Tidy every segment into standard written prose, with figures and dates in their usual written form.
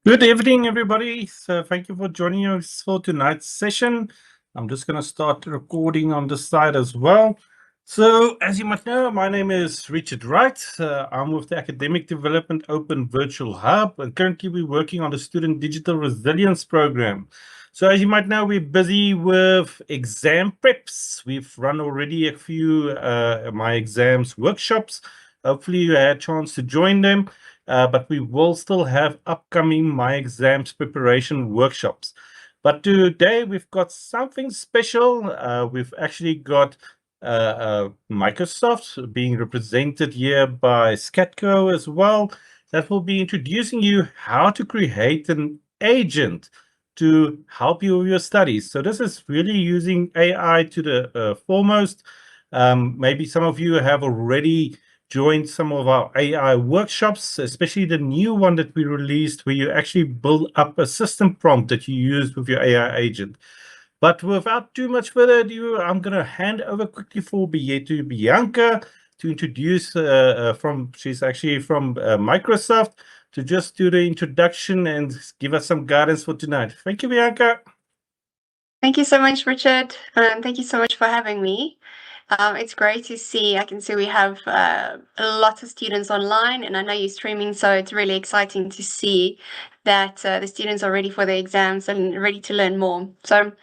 Good evening, everybody. So thank you for joining us for tonight's session. I'm just going to start recording on the side as well. So as you might know, my name is Richard Wright. I'm with the Academic Development Open Virtual Hub, and currently we're working on the Student Digital Resilience Program. So as you might know, we're busy with exam preps. We've run already a few my exams workshops. Hopefully you had a chance to join them. But we will still have upcoming My Exams preparation workshops. But today we've got something special. We've actually got Microsoft being represented here by Scatco as well. That will be introducing you how to create an agent to help you with your studies. So this is really using AI to the foremost. Maybe some of you have already joined some of our AI workshops, especially the new one that we released where you actually build up a system prompt that you use with your AI agent. But without too much further ado, I'm going to hand over quickly to Bianca to introduce she's actually from Microsoft, to just do the introduction and give us some guidance for tonight. Thank you, Bianca. Thank you so much, Richard. Thank you so much for having me. It's great to see. I can see we have a lot of students online, and I know you're streaming, so it's really exciting to see that the students are ready for their exams and ready to learn more. So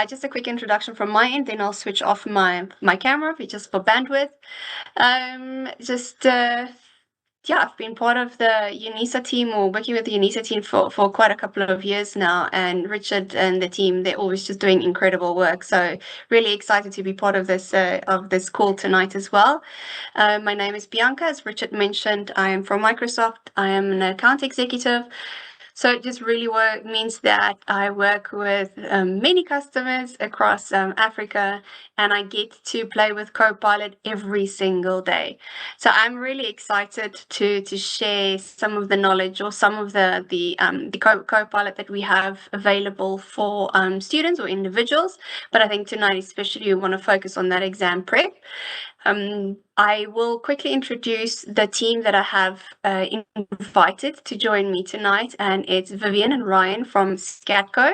just a quick introduction from my end, then I'll switch off my camera just for bandwidth. Yeah, I've been part of the UNISA team, or working with the UNISA team for quite a couple of years now. And Richard and the team, they're always just doing incredible work. So really excited to be part of this call tonight as well. My name is Bianca. As Richard mentioned, I am from Microsoft. I am an account executive. So it just really means that I work with many customers across Africa, and I get to play with Copilot every single day. So I'm really excited to share some of the knowledge or some of the Copilot that we have available for students or individuals. But I think tonight especially we want to focus on that exam prep. I will quickly introduce the team that I have invited to join me tonight, and it's Vivian and Ryan from Scatco.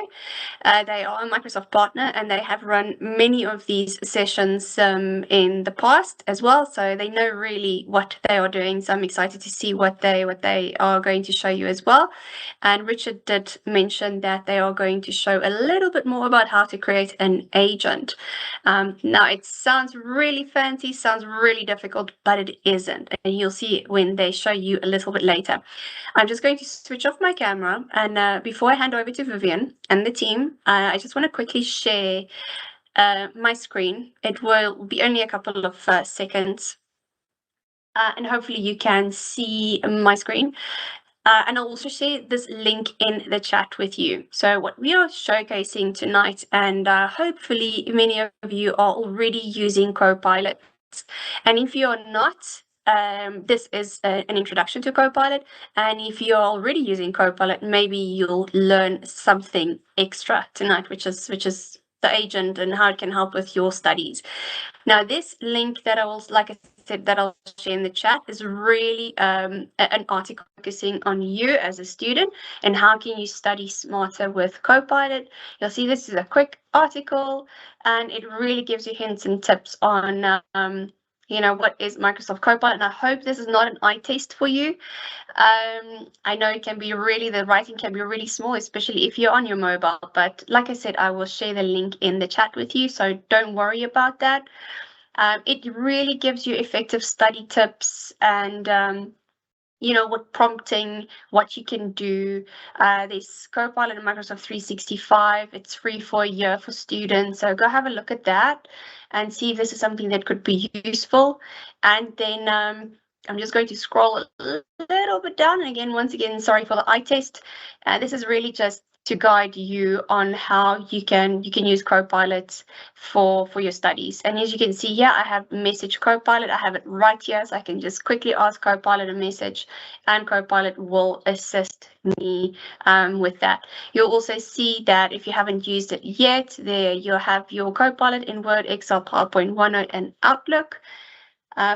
They are a Microsoft partner, and they have run many of these sessions in the past as well, so they know really what they are doing. So I'm excited to see what they are going to show you as well. And Richard did mention that they are going to show a little bit more about how to create an agent. Now, it sounds really fancy, sounds really difficult, but it isn't. And you'll see when they show you a little bit later. I'm just going to switch off my camera. And before I hand over to Vivian and the team, I just want to quickly share my screen. It will be only a couple of seconds. And hopefully you can see my screen. And I'll also share this link in the chat with you. So what we are showcasing tonight, and hopefully many of you are already using Copilot. And if you're not, this is an introduction to Copilot. And if you're already using Copilot, maybe you'll learn something extra tonight, which is the agent and how it can help with your studies. Now, this link that I will, like I said, that I'll share in the chat is really an article focusing on you as a student and how can you study smarter with Copilot. You'll see this is a quick article, and it really gives you hints and tips on what is Microsoft Copilot. And I hope this is not an eye test for you. I know it can be the writing can be really small, especially if you're on your mobile. But like I said, I will share the link in the chat with you, so don't worry about that. It really gives you effective study tips and what prompting, what you can do. There's Copilot in Microsoft 365. It's free for a year for students. So go have a look at that and see if this is something that could be useful. And then I'm just going to scroll a little bit down. And again, once again, sorry for the eye test. This is really just to guide you on how you can use Copilot for your studies. And as you can see here, I have Message Copilot. I have it right here, so I can just quickly ask Copilot a message, and Copilot will assist me with that. You'll also see that if you haven't used it yet, there you'll have your Copilot in Word, Excel, PowerPoint, OneNote, and Outlook.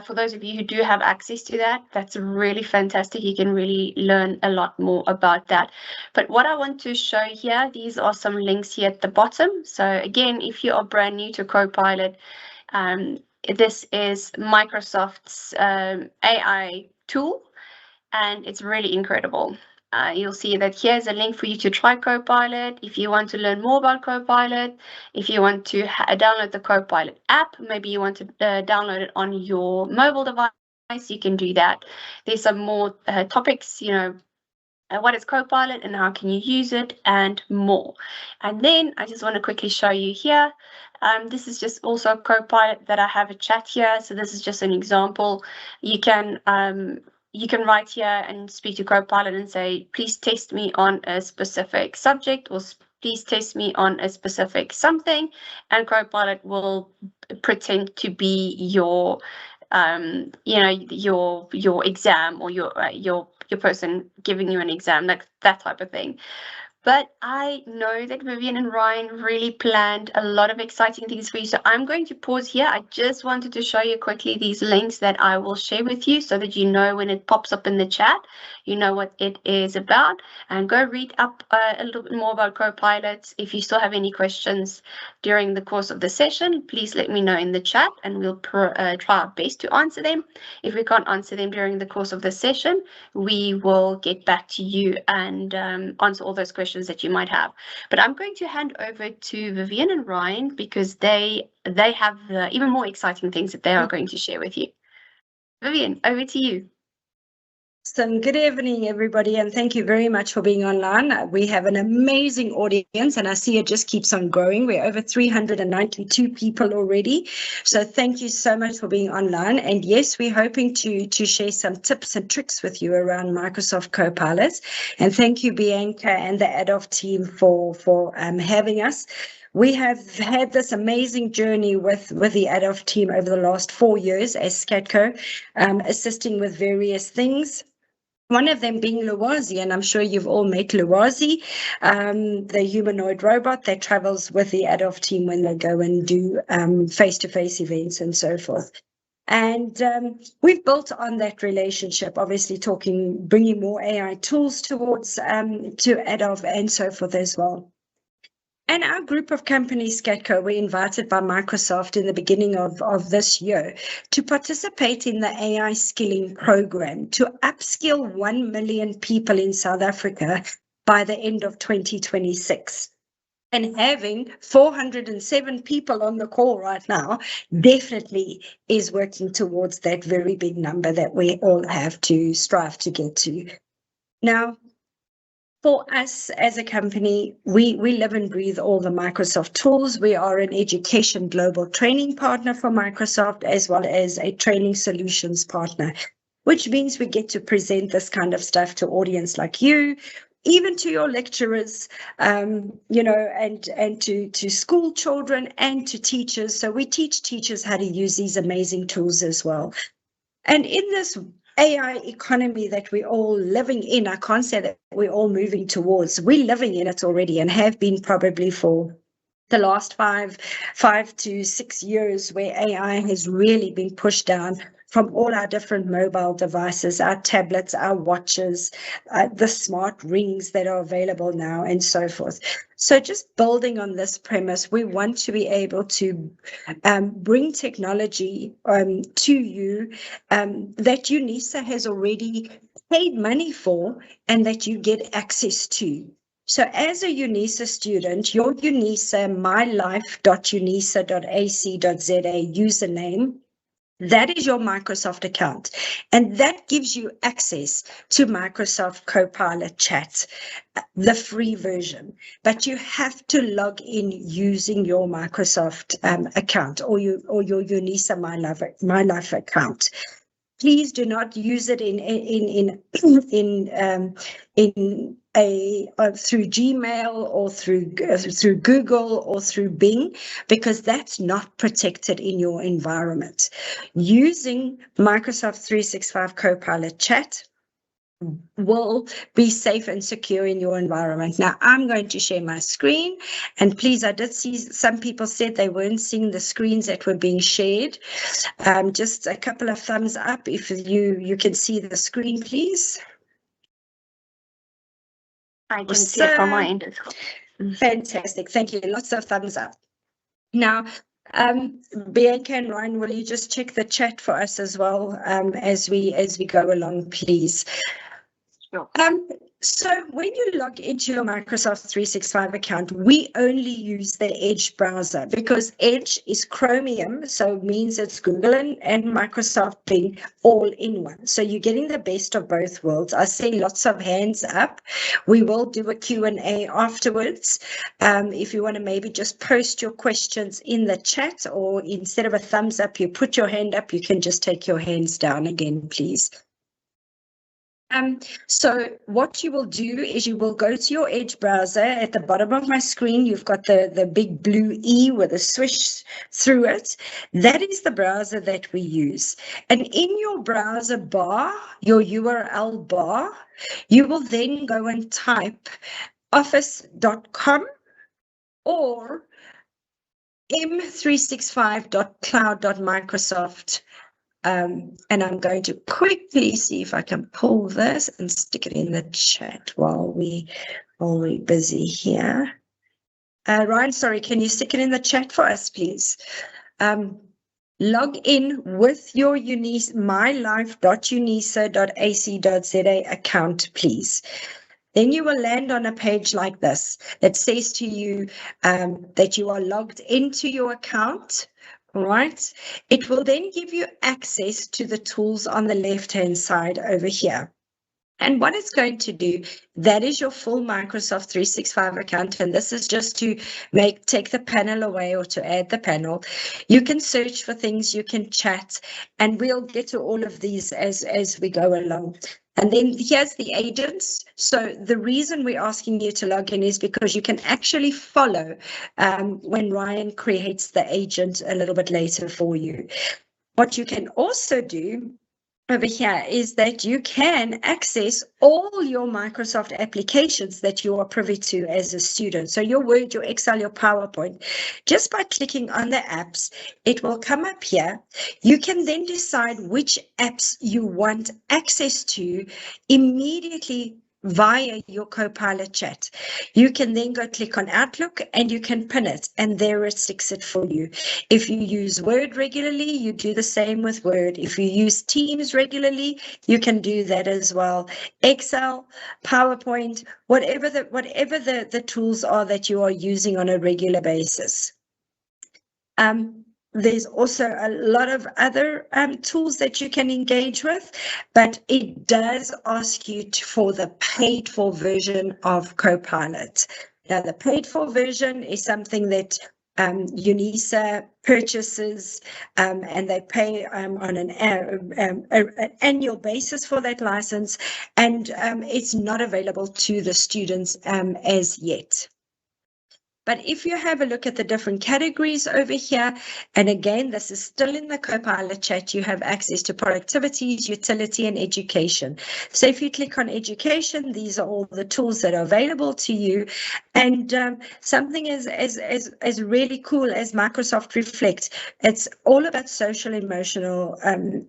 For those of you who do have access to that, that's really fantastic. You can really learn a lot more about that. But what I want to show here, these are some links here at the bottom. So again, if you are brand new to Copilot, this is Microsoft's AI tool, and it's really incredible. You'll see that here's a link for you to try Copilot. If you want to learn more about Copilot, if you want to download the Copilot app, maybe you want to download it on your mobile device, you can do that. There's some more topics, what is Copilot and how can you use it, and more. And then I just want to quickly show you here. This is just also Copilot that I have a chat here. So this is just an example. You can write here and speak to Copilot and say, please test me on a specific subject, or please test me on a specific something, and Copilot will pretend to be your your exam, or your person giving you an exam, like that type of thing. But I know that Vivian and Ryan really planned a lot of exciting things for you. So I'm going to pause here. I just wanted to show you quickly these links that I will share with you so that you know when it pops up in the chat, you know what it is about. And go read up a little bit more about Copilot. If you still have any questions during the course of the session, please let me know in the chat and we'll try our best to answer them. If we can't answer them during the course of the session, we will get back to you and answer all those questions that you might have. But I'm going to hand over to Vivian and Ryan because they have even more exciting things that they are going to share with you. Vivian, over to you. Good evening, everybody, and thank you very much for being online. We have an amazing audience, and I see it just keeps on growing. We're over 392 people already. So thank you so much for being online. And yes, we're hoping to share some tips and tricks with you around Microsoft Copilot. And thank you, Bianca and the ADOF team for having us. We have had this amazing journey with the ADOF team over the last 4 years as SCATCO, assisting with various things. One of them being Luwazi, and I'm sure you've all met Luwazi, the humanoid robot that travels with the ADOF team when they go and do face-to-face events and so forth. And we've built on that relationship, obviously bringing more AI tools towards to ADOF and so forth as well. And our group of companies, SCATCO, were invited by Microsoft in the beginning of this year to participate in the AI skilling program to upskill 1 million people in South Africa by the end of 2026. And having 407 people on the call right now definitely is working towards that very big number that we all have to strive to get to. Now, for us as a company, we live and breathe all the Microsoft tools. We are an education global training partner for Microsoft, as well as a training solutions partner, which means we get to present this kind of stuff to audience like you, even to your lecturers, and to school children and to teachers. So we teach teachers how to use these amazing tools as well. And in this AI economy that we're all living in, I can't say that we're all moving towards. We're living in it already and have been probably for the last five to 6 years, where AI has really been pushed down from all our different mobile devices, our tablets, our watches, the smart rings that are available now, and so forth. So just building on this premise, we want to be able to bring technology to you that UNISA has already paid money for and that you get access to. So as a UNISA student, your UNISA mylife.unisa.ac.za username, that is your Microsoft account, and that gives you access to Microsoft Copilot Chat, the free version. But you have to log in using your Microsoft account or your UNISA My Life account. Please do not use it through Gmail or through Google or through Bing, because that's not protected in your environment. Using Microsoft 365 Copilot Chat, will be safe and secure in your environment. Now, I'm going to share my screen, and please, I did see some people said they weren't seeing the screens that were being shared. Just a couple of thumbs up if you can see the screen, please. I can see it from my end as well. Fantastic, thank you. Lots of thumbs up. Now, Bianca and Ryan, will you just check the chat for us as well as we go along, please? Sure. So when you log into your Microsoft 365 account, we only use the Edge browser because Edge is Chromium, so it means it's Google and Microsoft Bing all in one. So you're getting the best of both worlds. I see lots of hands up. We will do a Q&A afterwards. If you want to maybe just post your questions in the chat, or instead of a thumbs up, you put your hand up, you can just take your hands down again, please. So what you will do is you will go to your Edge browser. At the bottom of my screen, you've got the big blue E with a swish through it. That is the browser that we use. And in your browser bar, your URL bar, you will then go and type office.com or m365.cloud.microsoft. And I'm going to quickly see if I can pull this and stick it in the chat while we're busy here. Ryan, sorry, can you stick it in the chat for us, please? Log in with your mylife.unisa.ac.za account, please. Then you will land on a page like this that says to you that you are logged into your account. All right. It will then give you access to the tools on the left-hand side over here. And what it's going to do, that is your full Microsoft 365 account. And this is just to take the panel away or to add the panel. You can search for things, you can chat, and we'll get to all of these as we go along. And then here's the agents. So the reason we're asking you to log in is because you can actually follow when Ryan creates the agent a little bit later for you. What you can also do over here is that you can access all your Microsoft applications that you are privy to as a student. So your Word, your Excel, your PowerPoint, just by clicking on the apps, it will come up here. You can then decide which apps you want access to immediately via your Copilot chat. You can then go click on Outlook and you can pin it, and there it sticks it for you. If you use Word regularly, you do the same with Word. If you use Teams regularly, you can do that as well. Excel, PowerPoint, whatever the tools are that you are using on a regular basis. There's also a lot of other tools that you can engage with, but it does ask you for the paid-for version of Copilot. Now, the paid-for version is something that UNISA purchases, and they pay on an annual basis for that license, and it's not available to the students as yet. But if you have a look at the different categories over here, and again, this is still in the Copilot chat, you have access to productivities, utility, and education. So if you click on education, these are all the tools that are available to you. And something as really cool as Microsoft Reflect, it's all about social emotional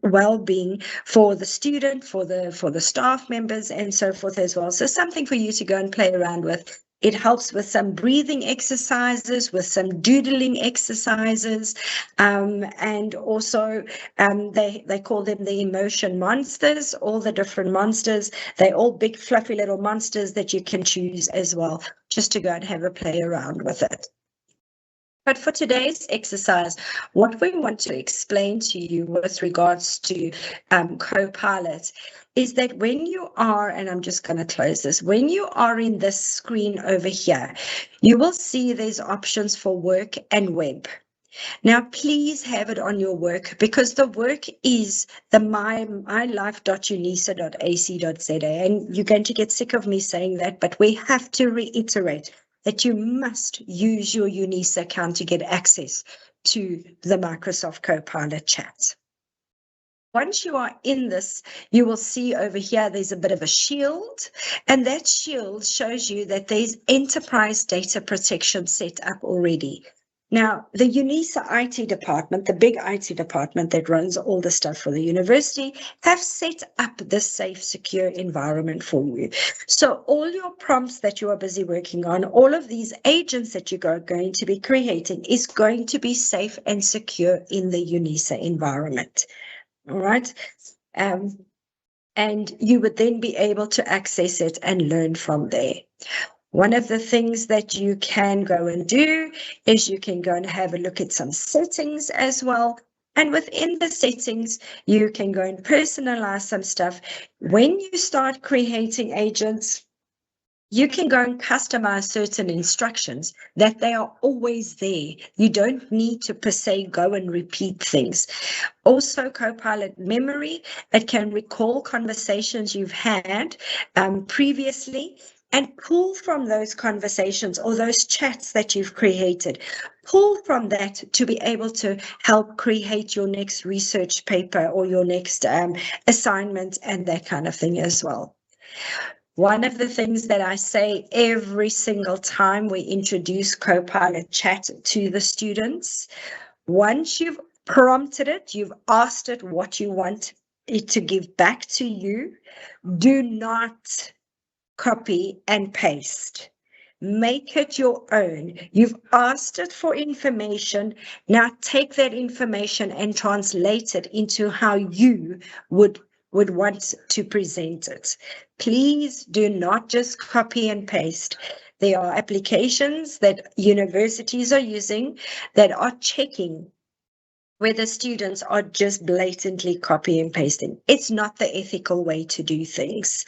well-being for the student, for the staff members, and so forth as well. So something for you to go and play around with. It helps with some breathing exercises, with some doodling exercises, and also they call them the emotion monsters, all the different monsters. They're all big fluffy little monsters that you can choose as well, just to go and have a play around with it. But for today's exercise, what we want to explain to you with regards to Copilot is that when you are, and I'm just going to close this, when you are in this screen over here, you will see there's options for work and web. Now, please have it on your work, because the work is the mylife.unisa.ac.za, and you're going to get sick of me saying that, but we have to reiterate that you must use your UNISA account to get access to the Microsoft Copilot chat. Once you are in this, you will see over here, there's a bit of a shield, and that shield shows you that there's enterprise data protection set up already. Now, the UNISA IT department, the big IT department that runs all the stuff for the university, have set up this safe, secure environment for you. So all your prompts that you are busy working on, all of these agents that you are going to be creating is going to be safe and secure in the UNISA environment. All right. And you would then be able to access it and learn from there. One of the things that you can go and do is you can go and have a look at some settings as well. And within the settings, you can go and personalize some stuff. When you start creating agents, you can go and customize certain instructions that they are always there. You don't need to per se go and repeat things. Also, Copilot memory, it can recall conversations you've had previously and pull from those conversations or those chats that you've created. Pull from that to be able to help create your next research paper or your next assignment and that kind of thing as well. One of the things that I say every single time we introduce Copilot Chat to the students, once you've prompted it, you've asked it what you want it to give back to you, do not copy and paste. Make it your own. You've asked it for information. Now take that information and translate it into how you would want to present it. Please do not just copy and paste. There are applications that universities are using that are checking whether students are just blatantly copy and pasting. It's not the ethical way to do things.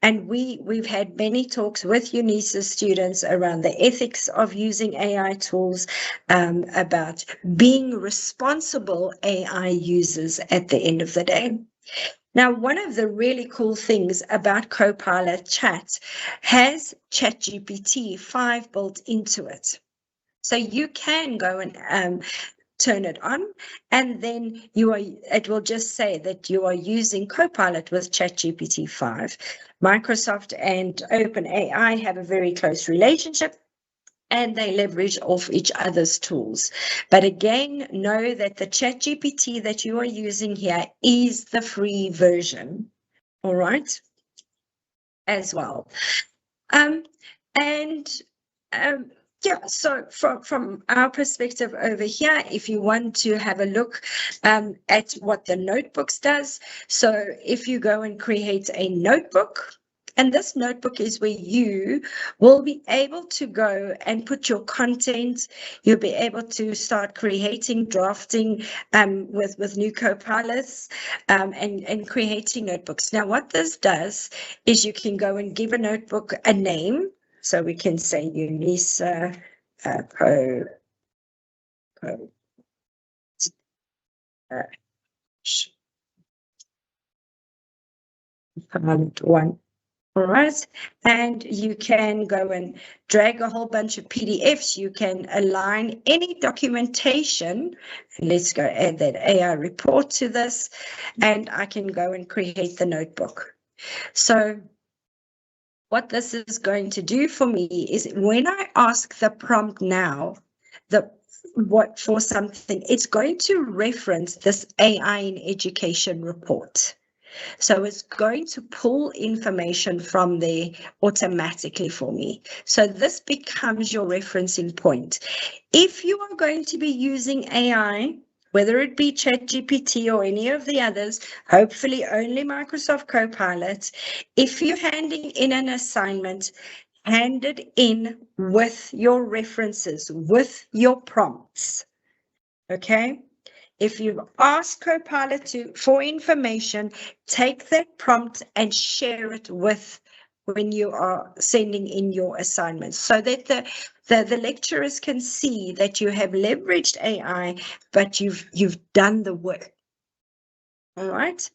And we've had many talks with UNISA students around the ethics of using AI tools, about being responsible AI users at the end of the day. Now, one of the really cool things about Copilot Chat has ChatGPT 5 built into it. So you can go and turn it on, and then it will just say that you are using Copilot with ChatGPT 5. Microsoft and OpenAI have a very close relationship, and they leverage off each other's tools. But again, know that the ChatGPT that you are using here is the free version, all right, as well. Yeah, so from our perspective over here, if you want to have a look at what the notebooks does, so if you go and create a notebook, and this notebook is where you will be able to go and put your content. You'll be able to start creating, drafting with new Copilots and creating notebooks. Now, what this does is you can go and give a notebook a name. So we can say UNISA Copilot 1. All right, and you can go and drag a whole bunch of PDFs. You can align any documentation. Let's go add that AI report to this, and I can go and create the notebook. So what this is going to do for me is when I ask the prompt now, what for something, it's going to reference this AI in education report. So it's going to pull information from there automatically for me. So this becomes your referencing point. If you are going to be using AI, whether it be ChatGPT or any of the others, hopefully only Microsoft Copilot, if you're handing in an assignment, hand it in with your references, with your prompts, okay? If you've asked Copilot for information, take that prompt and share it with when you are sending in your assignments so that the lecturers can see that you have leveraged AI, but you've done the work. All right.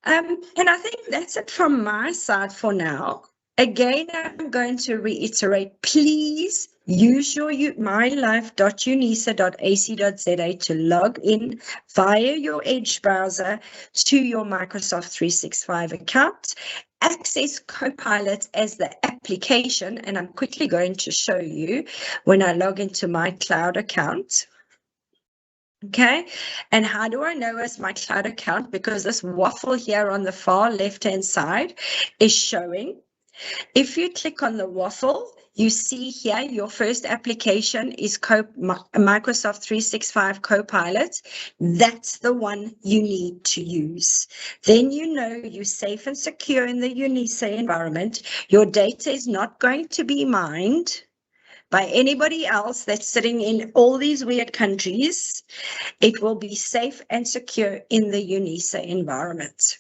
And I think that's it from my side for now. Again, I'm going to reiterate, please use your mylife.unisa.ac.za to log in via your Edge browser to your Microsoft 365 account. Access Copilot as the application, and I'm quickly going to show you when I log into my cloud account. Okay, and how do I know it's my cloud account? Because this waffle here on the far left-hand side is showing. If you click on the waffle, you see here your first application is Microsoft 365 Copilot. That's the one you need to use. Then you know you're safe and secure in the UNISA environment. Your data is not going to be mined by anybody else that's sitting in all these weird countries. It will be safe and secure in the UNISA environment.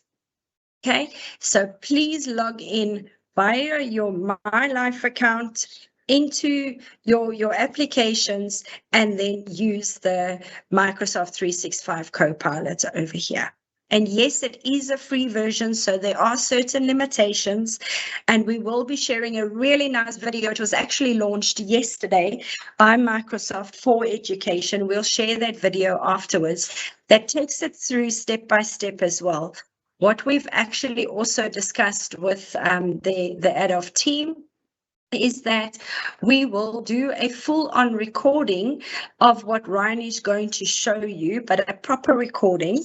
Okay, so please log in via your My Life account into your applications and then use the Microsoft 365 Copilot over here. And yes, it is a free version, so there are certain limitations, and we will be sharing a really nice video. It was actually launched yesterday by Microsoft for education. We'll share that video afterwards that takes it through step by step as well. What we've actually also discussed with the ADOF team is that we will do a full-on recording of what Ryan is going to show you, but a proper recording,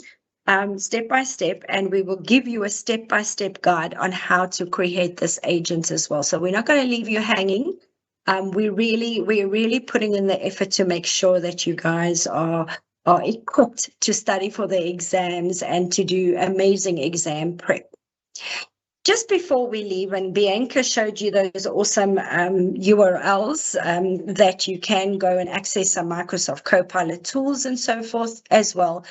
step by step, and we will give you a step-by-step guide on how to create this agent as well. So we're not going to leave you hanging. We're really putting in the effort to make sure that you guys are equipped to study for the exams and to do amazing exam prep. Just before we leave, and Bianca showed you those awesome URLs that you can go and access some Microsoft Copilot tools and so forth as well.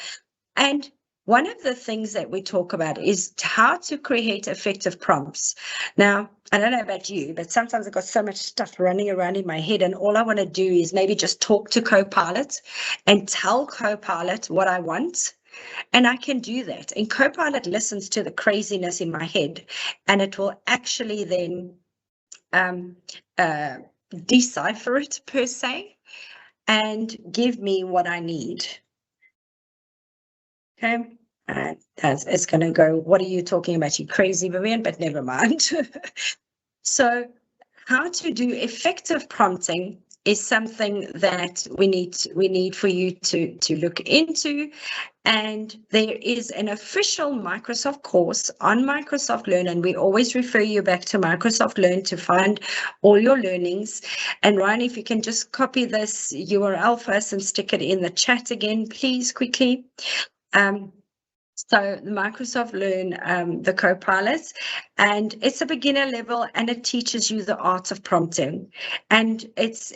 And one of the things that we talk about is how to create effective prompts. Now, I don't know about you, but sometimes I've got so much stuff running around in my head, and all I want to do is maybe just talk to Copilot and tell Copilot what I want. And I can do that. And Copilot listens to the craziness in my head, and it will actually then decipher it per se and give me what I need. Okay. And it's going to go, what are you talking about, you crazy Vivian? But never mind. So how to do effective prompting is something that we need for you to look into. And there is an official Microsoft course on Microsoft Learn, and we always refer you back to Microsoft Learn to find all your learnings. And Ryan, if you can just copy this URL first and stick it in the chat again, please, quickly. So Microsoft Learn, the Copilot, and it's a beginner level, and it teaches you the art of prompting. And it's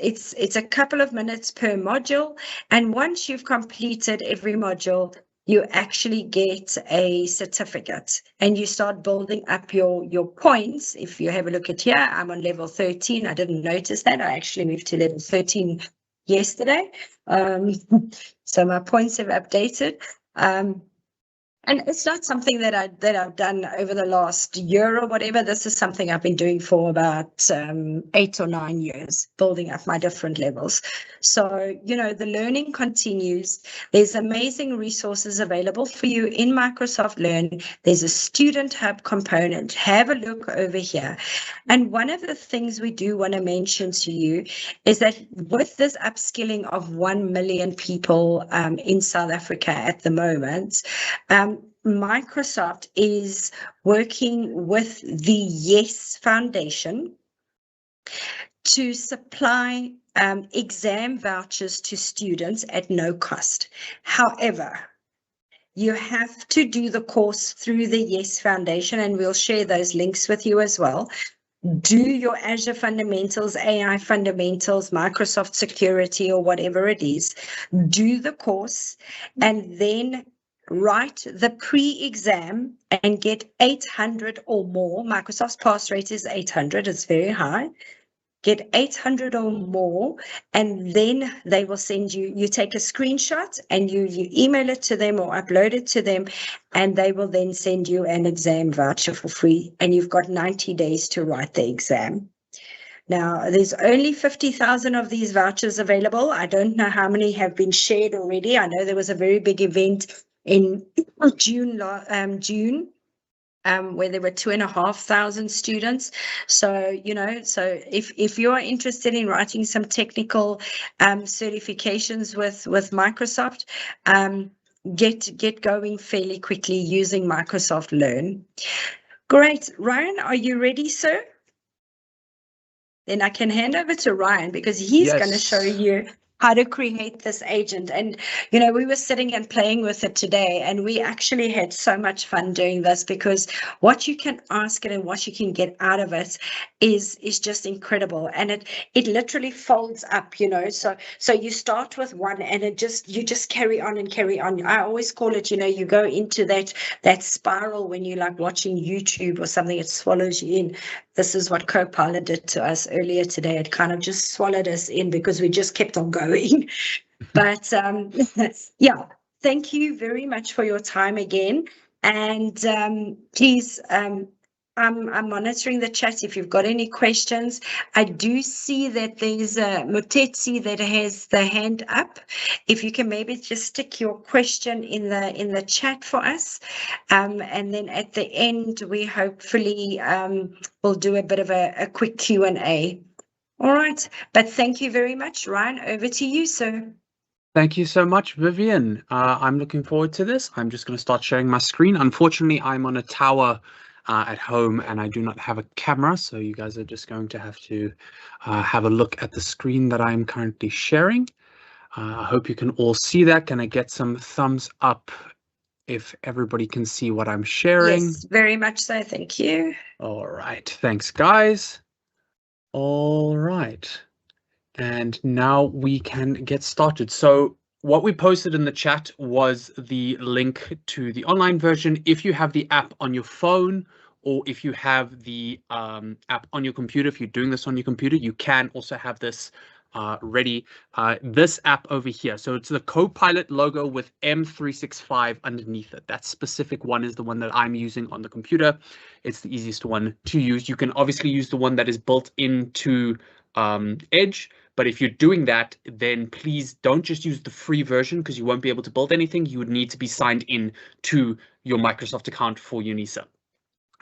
a couple of minutes per module. And once you've completed every module, you actually get a certificate, and you start building up your points. If you have a look at here, I'm on level 13. I didn't notice that. I actually moved to level 13 yesterday. So my points have updated. And it's not something that I've done over the last year or whatever. This is something I've been doing for about 8 or 9 years, building up my different levels. So, you know, the learning continues. There's amazing resources available for you in Microsoft Learn. There's a student hub component. Have a look over here. And one of the things we do want to mention to you is that with this upskilling of 1 million people in South Africa at the moment, Microsoft is working with the YES Foundation to supply exam vouchers to students at no cost. However, you have to do the course through the YES Foundation, and we'll share those links with you as well. Do your Azure Fundamentals, AI Fundamentals, Microsoft Security, or whatever it is. Do the course, and then write the pre-exam and get 800 or more. Microsoft's pass rate is 800. It's very high. Get 800 or more, and then they will send you, you take a screenshot and you email it to them or upload it to them, and they will then send you an exam voucher for free, and you've got 90 days to write the exam. Now, there's only 50,000 of these vouchers available. I don't know how many have been shared already. I know there was a very big event in June, where there were 2,500 students. So, you know, so if you're interested in writing some technical certifications with Microsoft, get going fairly quickly using Microsoft Learn. Great. Ryan, are you ready, sir? Then I can hand over to Ryan because he's going to show you how to create this agent. And, you know, we were sitting and playing with it today, and we actually had so much fun doing this because what you can ask it and what you can get out of it is just incredible. And it literally folds up, you know, so you start with one and you just carry on and carry on. I always call it, you know, you go into that spiral when you're like watching YouTube or something, it swallows you in. This is what Copilot did to us earlier today. It kind of just swallowed us in because we just kept on going. But yeah, thank you very much for your time again. And please, I'm monitoring the chat. If you've got any questions, I do see that there's a Motetsi that has the hand up. If you can maybe just stick your question in the chat for us, and then at the end we hopefully will do a bit of a quick Q&A. All right, but thank you very much, Ryan. Over to you, sir. Thank you so much, Vivian. I'm looking forward to this. I'm just going to start sharing my screen. Unfortunately, I'm on a tower at home and I do not have a camera, so you guys are just going to have to have a look at the screen that I'm currently sharing. I hope you can all see that. Can I get some thumbs up if everybody can see what I'm sharing? Yes, very much so. Thank you. All right. Thanks, guys. All right. And now we can get started. So what we posted in the chat was the link to the online version. If you have the app on your phone, or if you have the app on your computer, if you're doing this on your computer, you can also have this ready. This app over here. So it's the Copilot logo with M365 underneath it. That specific one is the one that I'm using on the computer. It's the easiest one to use. You can obviously use the one that is built into Edge. But if you're doing that, then please don't just use the free version because you won't be able to build anything. You would need to be signed in to your Microsoft account for UNISA.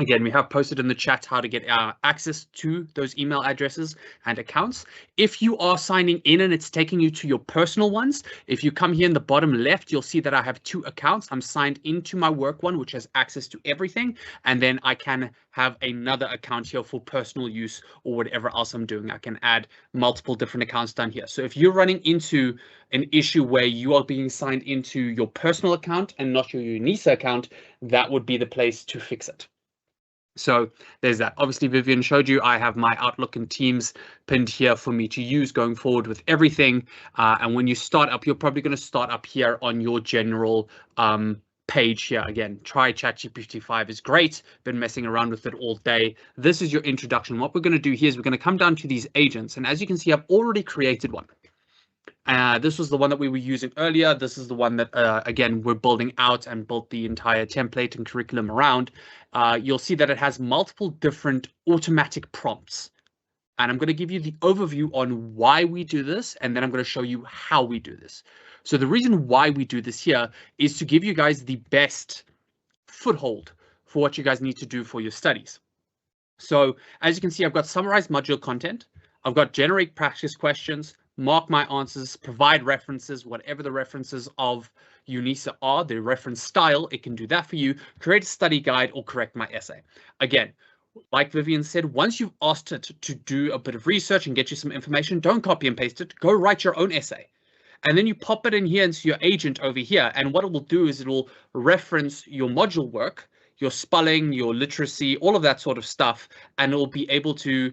Again, we have posted in the chat how to get access to those email addresses and accounts. If you are signing in and it's taking you to your personal ones, if you come here in the bottom left, you'll see that I have 2 accounts. I'm signed into my work one, which has access to everything. And then I can have another account here for personal use or whatever else I'm doing. I can add multiple different accounts down here. So if you're running into an issue where you are being signed into your personal account and not your UNISA account, that would be the place to fix it. So there's that. Obviously, Vivian showed you I have my Outlook and Teams pinned here for me to use going forward with everything. And when you start up, you're probably going to start up here on your general page here. Again, try ChatGPT 5 is great. Been messing around with it all day. This is your introduction. What we're going to do here is we're going to come down to these agents. And as you can see, I've already created one. This was the one that we were using earlier. This is the one that, again, we're building out and built the entire template and curriculum around. You'll see that it has multiple different automatic prompts. And I'm going to give you the overview on why we do this, and then I'm going to show you how we do this. So the reason why we do this here is to give you guys the best foothold for what you guys need to do for your studies. So as you can see, I've got summarized module content. I've got generate practice questions, mark my answers, provide references, whatever the references of UNISA are, the reference style, it can do that for you, create a study guide or correct my essay. Again, like Vivian said, once you've asked it to do a bit of research and get you some information, don't copy and paste it, go write your own essay. And then you pop it in here into your agent over here. And what it will do is it will reference your module work, your spelling, your literacy, all of that sort of stuff. And it will be able to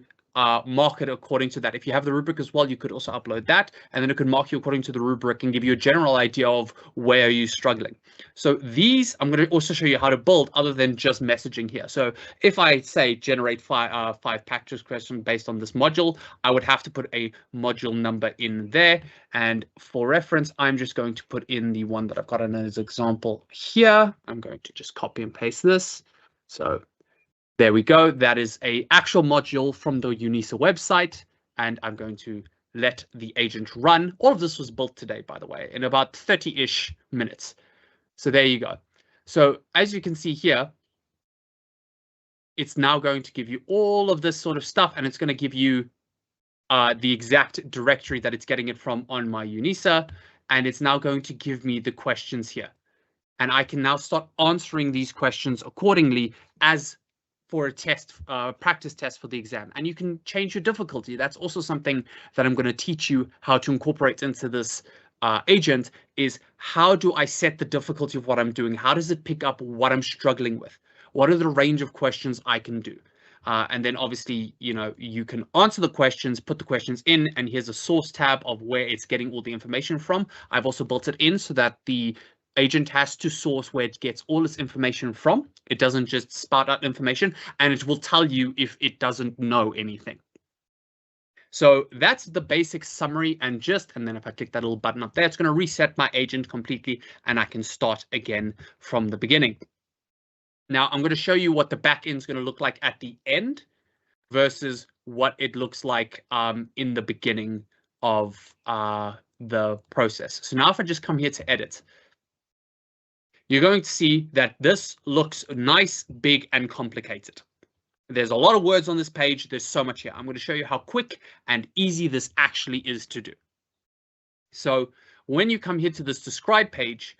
mark it according to that. If you have the rubric as well, you could also upload that, and then it could mark you according to the rubric and give you a general idea of where you're struggling. So these, I'm going to also show you how to build other than just messaging here. So if I say generate five practice questions based on this module, I would have to put a module number in there. And for reference, I'm just going to put in the one that I've got as an example here. I'm going to just copy and paste this. So There we go. That is a actual module from the UNISA website, and I'm going to let the agent run. All of this was built today, by the way, in about 30-ish minutes. So there you go. So as you can see here, it's now going to give you all of this sort of stuff, and it's going to give you the exact directory that it's getting it from on my UNISA, and it's now going to give me the questions here. And I can now start answering these questions accordingly as for a test, practice test for the exam. And you can change your difficulty. That's also something that I'm going to teach you how to incorporate into this agent, is how do I set the difficulty of what I'm doing? How does it pick up what I'm struggling with? What are the range of questions I can do? And then obviously, you know, you can answer the questions, put the questions in, and here's a source tab of where it's getting all the information from. I've also built it in so that the agent has to source where it gets all its information from. It doesn't just spout out information, and it will tell you if it doesn't know anything. So that's the basic summary and gist. And then if I click that little button up there, it's going to reset my agent completely, and I can start again from the beginning. Now I'm going to show you what the back end is going to look like at the end versus what it looks like in the beginning of the process. So now if I just come here to edit, you're going to see that this looks nice, big, and complicated. There's a lot of words on this page. There's so much here. I'm going to show you how quick and easy this actually is to do. So when you come here to this describe page,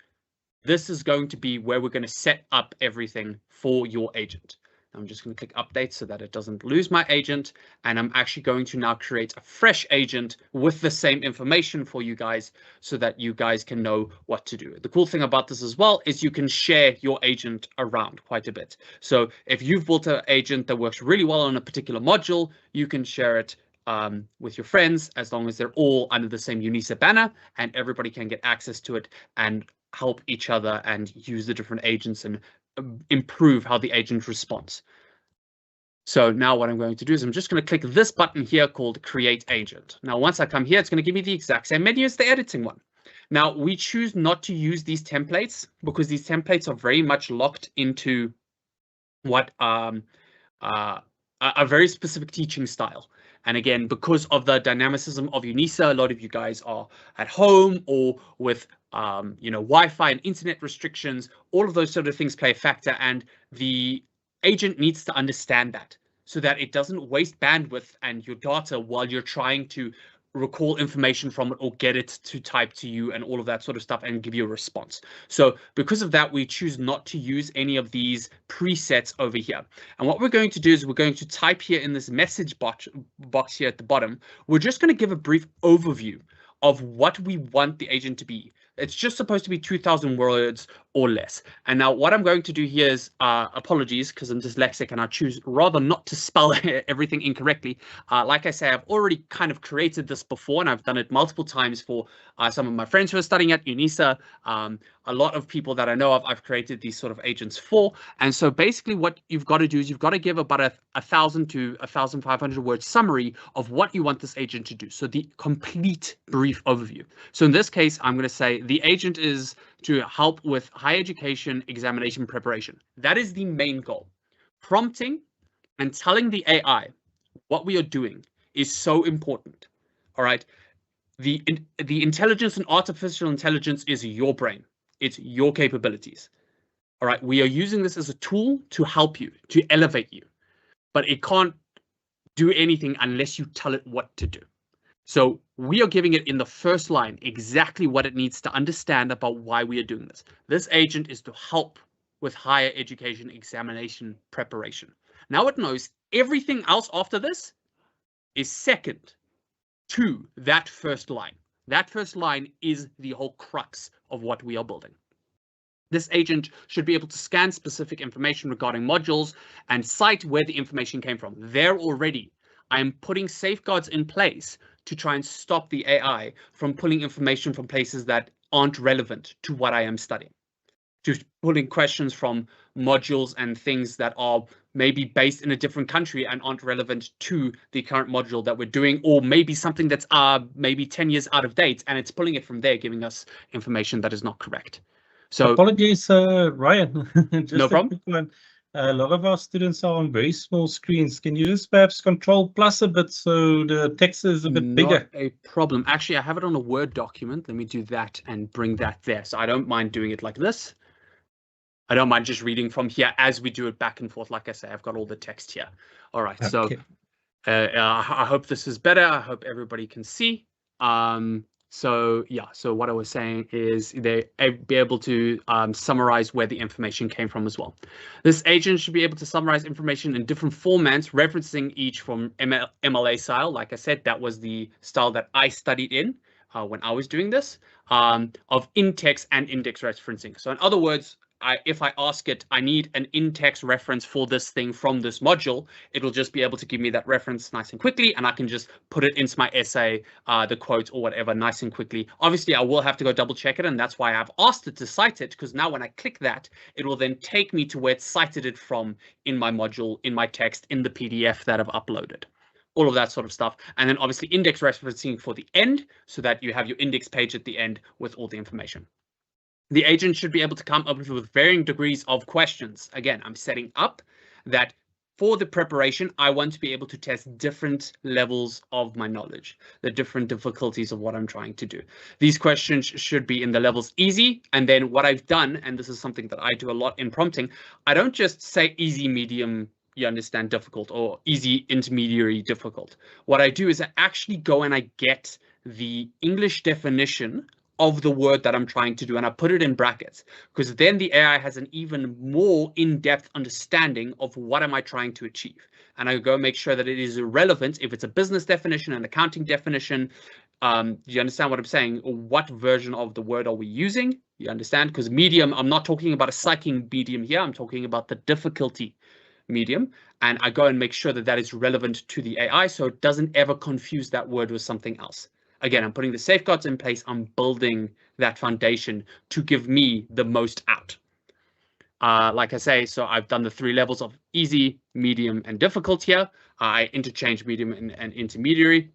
this is going to be where we're going to set up everything for your agent. I'm just going to click update so that it doesn't lose my agent. And I'm actually going to now create a fresh agent with the same information for you guys so that you guys can know what to do. The cool thing about this as well is you can share your agent around quite a bit. So if you've built an agent that works really well on a particular module, you can share it with your friends, as long as they're all under the same UNISA banner, and everybody can get access to it and help each other and use the different agents and improve how the agent responds. So now what I'm going to do is I'm just going to click this button here called Create Agent. Now, once I come here, it's going to give me the exact same menu as the editing one. Now, we choose not to use these templates because these templates are very much locked into what a very specific teaching style. And again, because of the dynamicism of UNISA, a lot of you guys are at home or with you know, Wi-Fi and internet restrictions. All of those sort of things play a factor, and the agent needs to understand that so that it doesn't waste bandwidth and your data while you're trying to recall information from it or get it to type to you and all of that sort of stuff and give you a response. So because of that, we choose not to use any of these presets over here. And what we're going to do is we're going to type here in this message box here at the bottom. We're just going to give a brief overview of what we want the agent to be. It's just supposed to be 2,000 words or less. And now what I'm going to do here is, apologies, because I'm dyslexic and I choose rather not to spell everything incorrectly. Like I say, I've already kind of created this before, and I've done it multiple times for some of my friends who are studying at UNISA. A lot of people that I know of, I've created these sort of agents for. And so basically what you've got to do is you've got to give about a 1,000 to 1,500 word summary of what you want this agent to do. So the complete brief overview. So in this case, I'm going to say the agent is to help with higher education examination preparation. That is the main goal. Prompting and telling the AI what we are doing is so important. All right. The intelligence and artificial intelligence is your brain. It's your capabilities. All right. We are using this as a tool to help you, to elevate you, but it can't do anything unless you tell it what to do. So we are giving it in the first line exactly what it needs to understand about why we are doing this. This agent is to help with higher education examination preparation. Now it knows everything else after this is second to that first line. That first line is the whole crux of what we are building. This agent should be able to scan specific information regarding modules and cite where the information came from. There already, I am putting safeguards in place to try and stop the AI from pulling information from places that aren't relevant to what I am studying, to pulling questions from modules and things that are maybe based in a different country and aren't relevant to the current module that we're doing, or maybe something that's maybe 10 years out of date, and it's pulling it from there, giving us information that is not correct. So apologies, Ryan. Just no problem. Quick one. A lot of our students are on very small screens. Can you just perhaps control plus a bit so the text is a bit bigger? Not a problem. Actually, I have it on a Word document. Let me do that and bring that there. So I don't mind doing it like this. I don't mind just reading from here as we do it back and forth. Like I say, I've got all the text here. All right. Okay. So I hope this is better. I hope everybody can see. So yeah, so what I was saying is they be able to summarize where the information came from as well. This agent should be able to summarize information in different formats, referencing each from MLA style. Like I said, that was the style that I studied in when I was doing this, of in-text and index referencing. So in other words, if I ask it, I need an in-text reference for this thing from this module, it'll just be able to give me that reference nice and quickly, and I can just put it into my essay, the quote or whatever, nice and quickly. Obviously, I will have to go double check it, and that's why I've asked it to cite it, because now when I click that, it will then take me to where it cited it from in my module, in my text, in the PDF that I've uploaded. All of that sort of stuff. And then obviously index referencing for the end, so that you have your index page at the end with all the information. The agent should be able to come up with varying degrees of questions. Again, I'm setting up that for the preparation, I want to be able to test different levels of my knowledge, the different difficulties of what I'm trying to do. These questions should be in the levels easy. And then what I've done, and this is something that I do a lot in prompting, I don't just say easy, medium, you understand, difficult, or easy, intermediary, difficult. What I do is I actually go and I get the English definition of the word that I'm trying to do, and I put it in brackets, because then the AI has an even more in-depth understanding of what am I trying to achieve. And I go make sure that it is relevant. If it's a business definition, an accounting definition, do you understand what I'm saying? What version of the word are we using? You understand? Because medium, I'm not talking about a psyching medium here. I'm talking about the difficulty medium. And I go and make sure that that is relevant to the AI, so it doesn't ever confuse that word with something else. Again, I'm putting the safeguards in place. I'm building that foundation to give me the most out. Like I say, so I've done the 3 levels of easy, medium, and difficult here. I interchange medium and intermediary.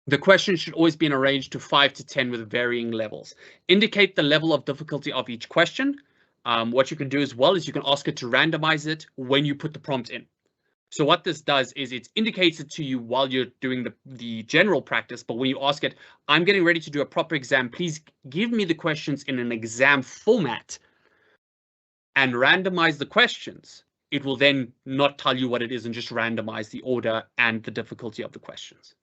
The question should always be in a range to 5 to 10 with varying levels. Indicate the level of difficulty of each question. What you can do as well is you can ask it to randomize it when you put the prompt in. So what this does is it indicates it to you while you're doing the general practice, but when you ask it, I'm getting ready to do a proper exam, please give me the questions in an exam format and randomize the questions, it will then not tell you what it is and just randomize the order and the difficulty of the questions.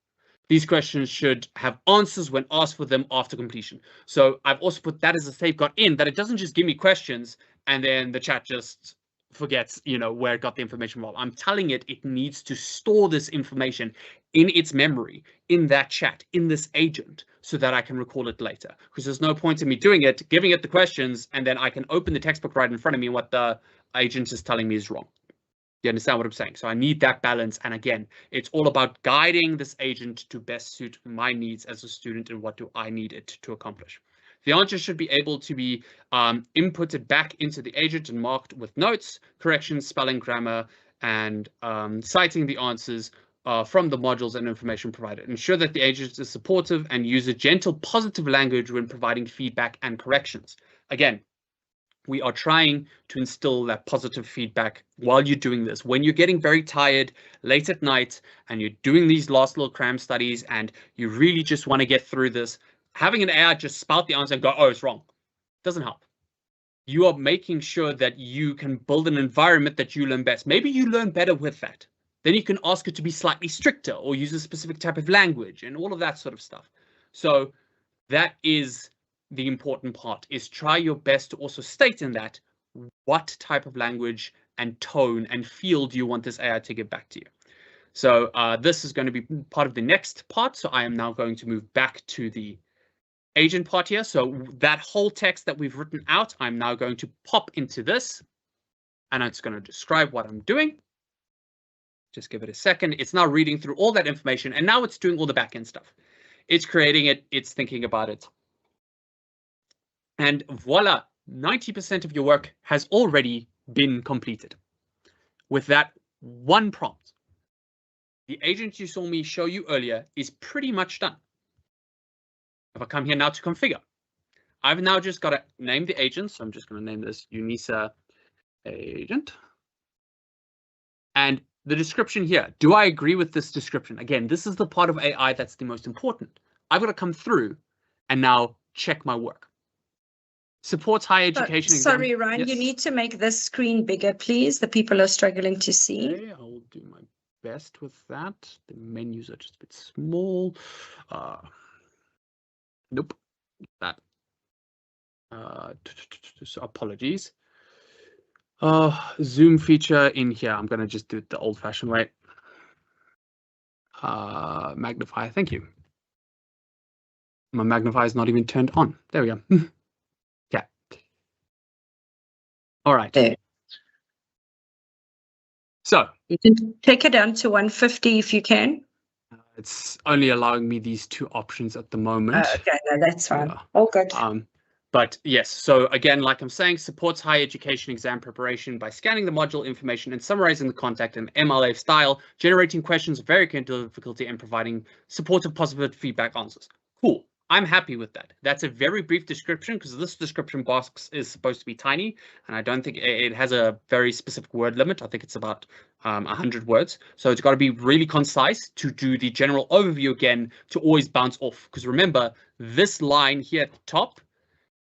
These questions should have answers when asked for them after completion. So I've also put that as a safeguard in, that it doesn't just give me questions and then the chat just forgets, where it got the information from. I'm telling it needs to store this information in its memory, in that chat, in this agent, so that I can recall it later. Because there's no point in me doing it, giving it the questions, and then I can open the textbook right in front of me and what the agent is telling me is wrong. You understand what I'm saying? So I need that balance. And again, it's all about guiding this agent to best suit my needs as a student and what do I need it to accomplish. The answer should be able to be inputted back into the agent and marked with notes, corrections, spelling, grammar, and citing the answers from the modules and information provided. Ensure that the agent is supportive and use a gentle, positive language when providing feedback and corrections. Again, we are trying to instill that positive feedback while you're doing this. When you're getting very tired late at night and you're doing these last little cram studies and you really just want to get through this, having an AI just spout the answer and go, oh, it's wrong, doesn't help. You are making sure that you can build an environment that you learn best. Maybe you learn better with that. Then you can ask it to be slightly stricter or use a specific type of language and all of that sort of stuff. So that is the important part, is try your best to also state in that what type of language and tone and feel do you want this AI to get back to you. So this is going to be part of the next part. So I am now going to move back to the agent part here. So that whole text that we've written out, I'm now going to pop into this and it's going to describe what I'm doing. Just give it a second. It's now reading through all that information and now it's doing all the back-end stuff. It's creating it. It's thinking about it. And voila, 90% of your work has already been completed with that one prompt. The agent you saw me show you earlier is pretty much done. If I come here now to configure, I've now just got to name the agent. So I'm just going to name this UNISA agent. And the description here, do I agree with this description? Again, this is the part of AI that's the most important. I've got to come through and now check my work. Supports higher education. Sorry, Ryan, Yes. you need to make this screen bigger, please. The people are struggling to see. Okay, I will do my best with that. The menus are just a bit small. Nope, that. So apologies. Zoom feature in here. I'm going to just do it the old-fashioned way. Magnify, thank you. My magnifier is not even turned on. There we go. Yeah. All right. There. So You can take it down to 150 if you can. it's only allowing me these two options at the moment. Okay, no, that's fine. Yeah. All good. But yes, so again, like I'm saying, supports higher education exam preparation by scanning the module information and summarizing the content in MLA style, generating questions of very difficulty and providing supportive positive feedback answers. Cool. I'm happy with that. That's a very brief description because this description box is supposed to be tiny and I don't think it has a very specific word limit. I think it's about 100 words. So it's got to be really concise to do the general overview again to always bounce off. Because remember, this line here at the top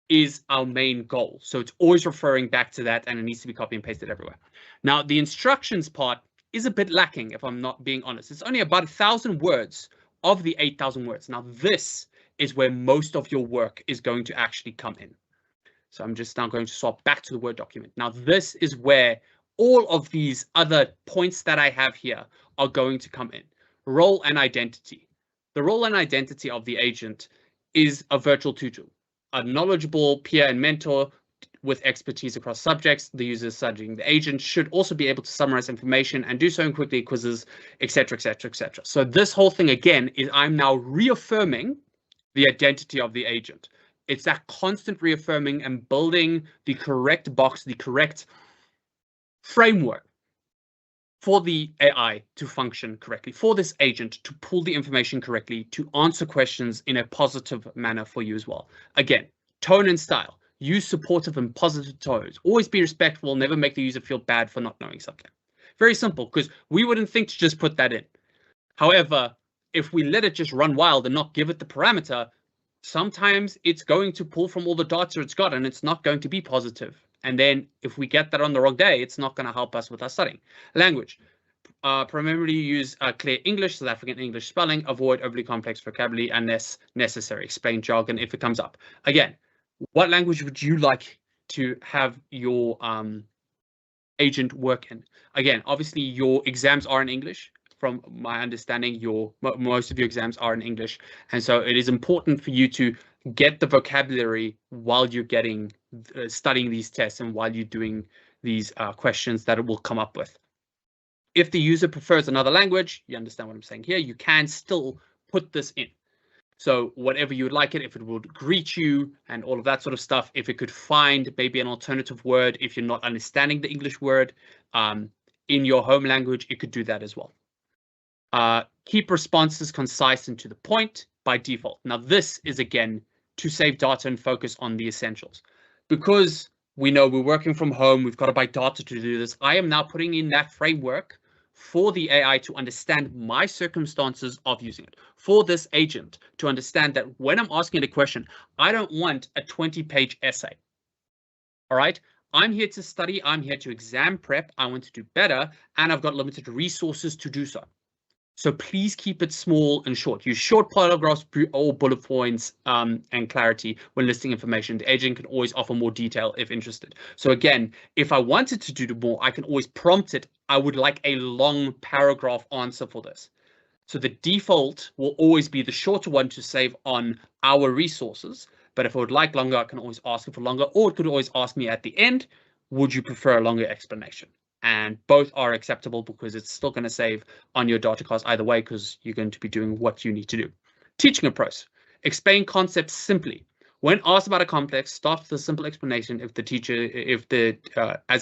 is our main goal. So it's always referring back to that and it needs to be copy and pasted everywhere. Now, the instructions part is a bit lacking, if I'm not being honest. It's only about 1,000 words of the 8,000 words. Now, this is where most of your work is going to actually come in. So I'm just now going to swap back to the Word document. Now, this is where all of these other points that I have here are going to come in. Role and identity. The role and identity of the agent is a virtual tutor, a knowledgeable peer and mentor with expertise across subjects. The user studying the agent should also be able to summarize information and do so in quickly quizzes, etc., etc., etc. So this whole thing again is I'm now reaffirming the identity of the agent. It's that constant reaffirming and building the correct box, the correct framework for the AI to function correctly, for this agent to pull the information correctly, to answer questions in a positive manner for you as well. Again, tone and style. Use supportive and positive tones. Always be respectful. Never make the user feel bad for not knowing something. Very simple, because we wouldn't think to just put that in. However, if we let it just run wild and not give it the parameter, sometimes it's going to pull from all the data it's got and it's not going to be positive. And then if we get that on the wrong day, it's not going to help us with our studying. Language. Primarily use clear English, South African English spelling. Avoid overly complex vocabulary unless necessary. Explain jargon if it comes up. Again, what language would you like to have your agent work in? Again, obviously your exams are in English. From my understanding, most of your exams are in English. And so it is important for you to get the vocabulary while you're getting studying these tests and while you're doing these questions that it will come up with. If the user prefers another language, you understand what I'm saying here, you can still put this in. So whatever you would like it, if it would greet you and all of that sort of stuff, if it could find maybe an alternative word, if you're not understanding the English word in your home language, it could do that as well. Keep responses concise and to the point by default. Now, this is, again, to save data and focus on the essentials. Because we know we're working from home, we've got to buy data to do this. I am now putting in that framework for the AI to understand my circumstances of using it. For this agent to understand that when I'm asking it a question, I don't want a 20-page essay. All right? I'm here to study. I'm here to exam prep. I want to do better, and I've got limited resources to do so. So please keep it small and short. Use short paragraphs or bullet points and clarity when listing information. The agent can always offer more detail if interested. So again, if I wanted to do more, I can always prompt it. I would like a long paragraph answer for this. So the default will always be the shorter one to save on our resources. But if I would like longer, I can always ask it for longer, or it could always ask me at the end, would you prefer a longer explanation? And both are acceptable because it's still going to save on your data cost either way because you're going to be doing what you need to do. Teaching approach. Explain concepts simply. When asked about a complex, start with a simple explanation as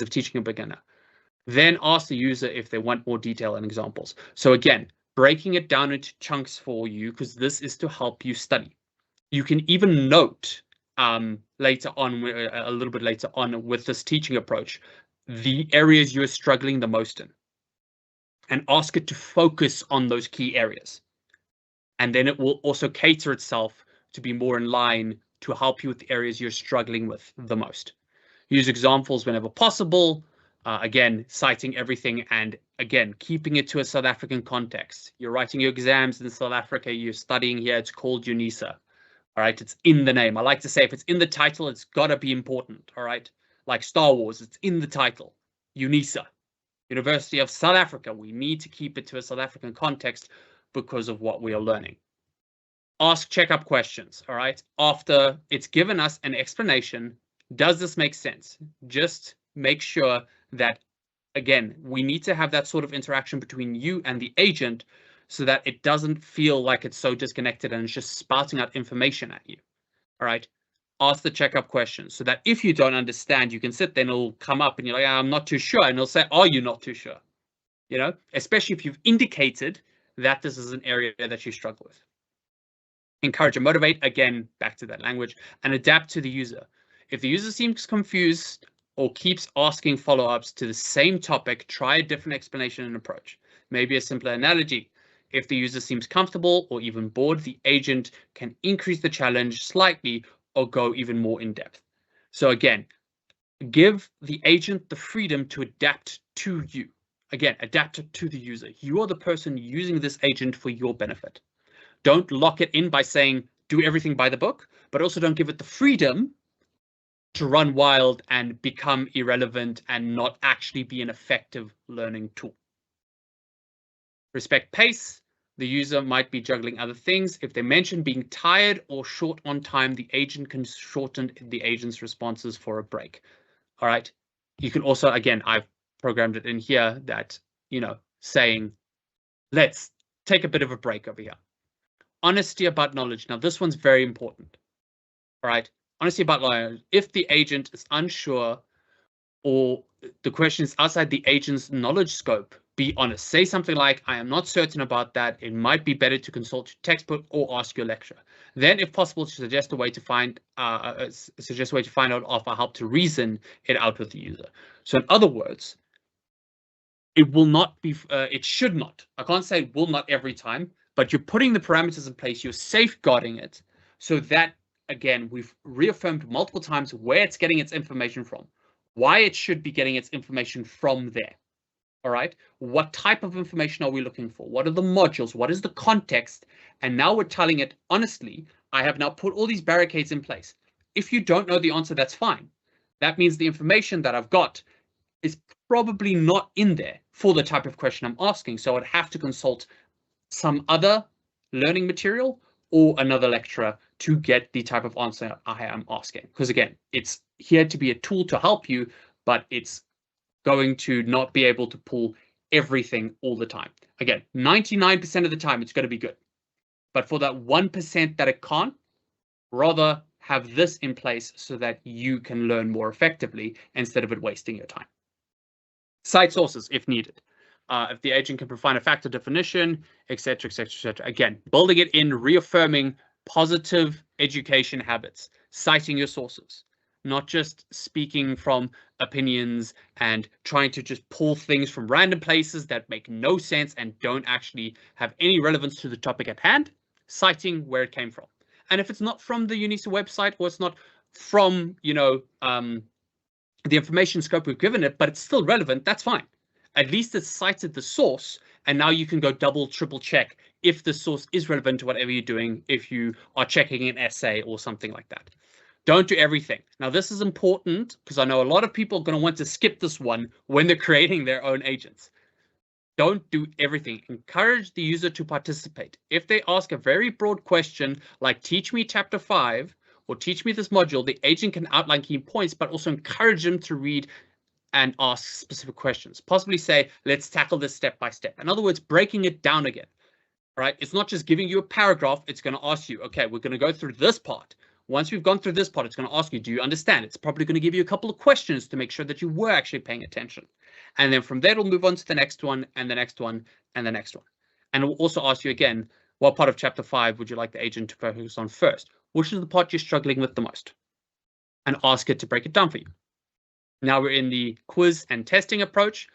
if teaching a beginner. Then ask the user if they want more detail and examples. So again, breaking it down into chunks for you because this is to help you study. You can even note later on, a little bit later on with this teaching approach, the areas you're struggling the most in. and ask it to focus on those key areas. And then it will also cater itself to be more in line to help you with the areas you're struggling with the most. Use examples whenever possible. Again, citing everything and again, keeping it to a South African context. You're writing your exams in South Africa, you're studying here, it's called UNISA. All right, it's in the name. I like to say if it's in the title, it's got to be important. All right, like Star Wars, it's in the title. UNISA, University of South Africa. We need to keep it to a South African context because of what we are learning. Ask checkup questions. All right, after it's given us an explanation, does this make sense? Just make sure that, again, we need to have that sort of interaction between you and the agent so that it doesn't feel like it's so disconnected and it's just spouting out information at you. All right. Ask the checkup questions so that if you don't understand, you can sit there and it'll come up and you're like, I'm not too sure. And it'll say, are you not too sure? You know, especially if you've indicated that this is an area that you struggle with. Encourage and motivate, again, back to that language, and adapt to the user. If the user seems confused or keeps asking follow-ups to the same topic, try a different explanation and approach. Maybe a simpler analogy. If the user seems comfortable or even bored, the agent can increase the challenge slightly or go even more in depth. So again, give the agent the freedom to adapt to you. Again, adapt to the user. You are the person using this agent for your benefit. Don't lock it in by saying, do everything by the book, but also don't give it the freedom to run wild and become irrelevant and not actually be an effective learning tool. Respect pace. The user might be juggling other things. If they mention being tired or short on time, the agent can shorten the agent's responses for a break. All right. You can also, again, I've programmed it in here that, you know, saying, let's take a bit of a break over here. Honesty about knowledge. Now, this one's very important. All right. Honesty about knowledge. If the agent is unsure or the question is outside the agent's knowledge scope, be honest. Say something like, I am not certain about that. It might be better to consult your textbook or ask your lecturer. Then, if possible, suggest a way to find out, offer help to reason it out with the user. So in other words, it will not be, it should not. I can't say will not every time, but you're putting the parameters in place. You're safeguarding it so that, again, we've reaffirmed multiple times where it's getting its information from, why it should be getting its information from there. All right. What type of information are we looking for? What are the modules? What is the context? And now we're telling it, honestly, I have now put all these barricades in place. If you don't know the answer, that's fine. That means the information that I've got is probably not in there for the type of question I'm asking. So I'd have to consult some other learning material or another lecturer to get the type of answer I am asking. Because again, it's here to be a tool to help you, but it's going to not be able to pull everything all the time. Again, 99% of the time, it's going to be good. But for that 1% that it can't, rather have this in place so that you can learn more effectively instead of it wasting your time. Cite sources if needed. If the agent can provide a factor definition, etc., etc., etc. Again, building it in, reaffirming positive education habits, citing your sources. Not just speaking from opinions and trying to just pull things from random places that make no sense and don't actually have any relevance to the topic at hand, citing where it came from. And if it's not from the UNISA website or it's not from, you know, the information scope we've given it, but it's still relevant, that's fine. At least it's cited the source, and now you can go double, triple check if the source is relevant to whatever you're doing, if you are checking an essay or something like that. Don't do everything. Now, this is important because I know a lot of people are going to want to skip this one when they're creating their own agents. Don't do everything. Encourage the user to participate. If they ask a very broad question like teach me chapter 5 or teach me this module, the agent can outline key points, but also encourage them to read and ask specific questions. Possibly say, let's tackle this step by step. In other words, breaking it down again. Right? It's not just giving you a paragraph. It's going to ask you, okay, we're going to go through this part. Once we've gone through this part, it's going to ask you, do you understand? It's probably going to give you a couple of questions to make sure that you were actually paying attention. And then from there, it'll move on to the next one and the next one and the next one. And it will also ask you again, what part of chapter 5 would you like the agent to focus on first? Which is the part you're struggling with the most? And ask it to break it down for you. Now we're in the quiz and testing approach.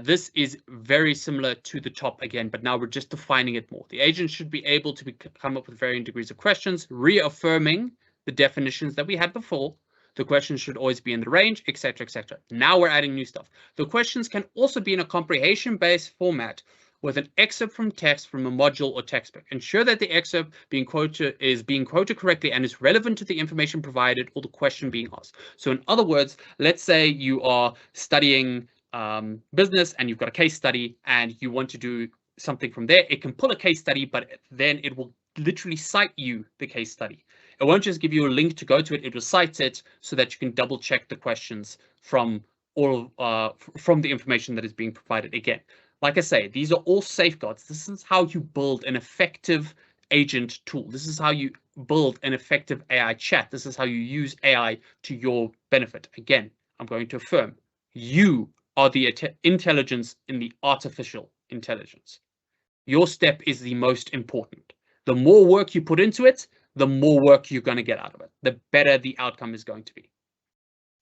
This is very similar to the top again, but now we're just defining it more. The agent should be able to come up with varying degrees of questions, reaffirming the definitions that we had before. The questions should always be in the range, etc., etc. Now we're adding new stuff. The questions can also be in a comprehension-based format with an excerpt from text from a module or textbook. Ensure that the excerpt is being quoted correctly and is relevant to the information provided or the question being asked. So in other words, let's say you are studying business and you've got a case study and you want to do something from there. It can pull a case study, but then it will literally cite you the case study. It won't just give you a link to go to it. It will cite it so that you can double check the questions from from the information that is being provided. Again, like I say, these are all safeguards. This is how you build an effective agent tool. This is how you build an effective AI chat. This is how you use AI to your benefit. Again, I'm going to affirm, you are the intelligence in the artificial intelligence. Your step is the most important. The more work you put into it, the more work you're going to get out of it, the better the outcome is going to be.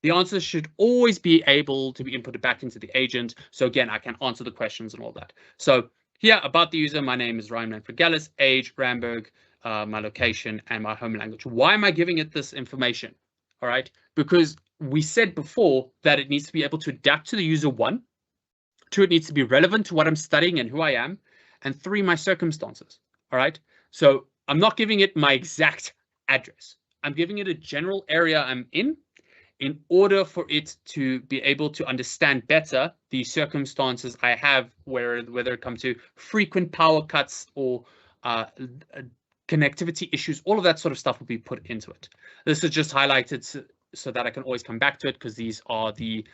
The answers should always be able to be inputted back into the agent. So again, I can answer the questions and all that. So here about the user, my name is Ryan Manfred-Gallis, age, Ramberg, my location, and my home language. Why am I giving it this information? All right, because we said before that it needs to be able to adapt to the user, 1. 2, it needs to be relevant to what I'm studying and who I am. And 3, my circumstances. All right, so I'm not giving it my exact address. I'm giving it a general area I'm in order for it to be able to understand better the circumstances I have, whether it comes to frequent power cuts or connectivity issues. All of that sort of stuff will be put into it. This is just highlighted so that I can always come back to it, because these are the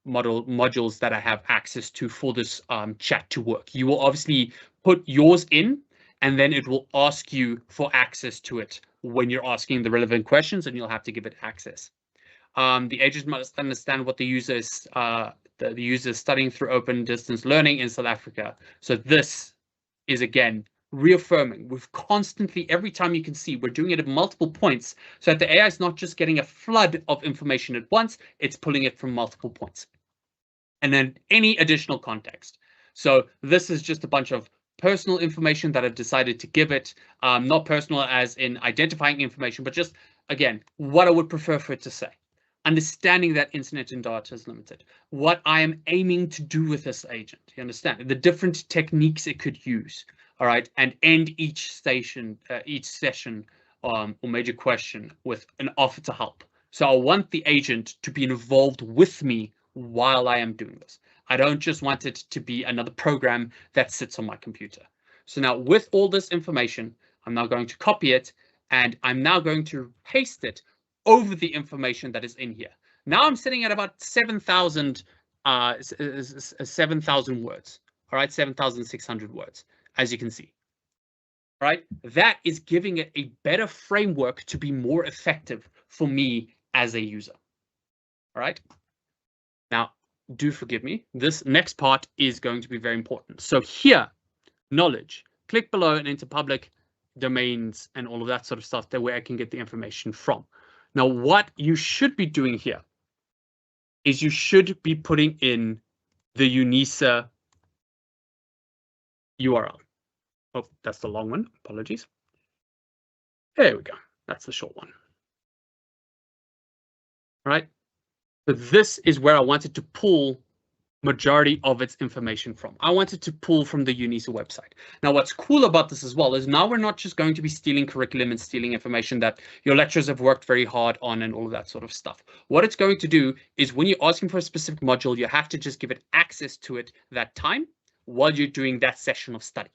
modules that I have access to for this chat to work. You will obviously put yours in, and then it will ask you for access to it when you're asking the relevant questions, and you'll have to give it access. The agent must understand what the user is the user is studying through open distance learning in South Africa. So this is, again, reaffirming. We've constantly, every time you can see, we're doing it at multiple points, so that the AI is not just getting a flood of information at once, it's pulling it from multiple points. And then any additional context. So this is just a bunch of personal information that I've decided to give it, not personal as in identifying information, but just, again, what I would prefer for it to say. Understanding that internet and data is limited. What I am aiming to do with this agent. You understand? The different techniques it could use. All right, and end each session or major question with an offer to help. So I want the agent to be involved with me while I am doing this. I don't just want it to be another program that sits on my computer. So now with all this information, I'm now going to copy it, and I'm now going to paste it over the information that is in here. Now I'm sitting at about 7,000 words. All right, 7,600 words, as you can see. All right, that is giving it a better framework to be more effective for me as a user. All right. Now, do forgive me. This next part is going to be very important. So here, knowledge. Click below and enter public domains and all of that sort of stuff. That where I can get the information from. Now, what you should be doing here is you should be putting in the UNISA URL. Oh, that's the long one. Apologies. There we go. That's the short one. All right. So this is where I wanted to pull majority of its information from. I wanted to pull from the UNISA website. Now, what's cool about this as well is now we're not just going to be stealing curriculum and stealing information that your lecturers have worked very hard on and all of that sort of stuff. What it's going to do is when you're asking for a specific module, you have to just give it access to it that time while you're doing that session of study.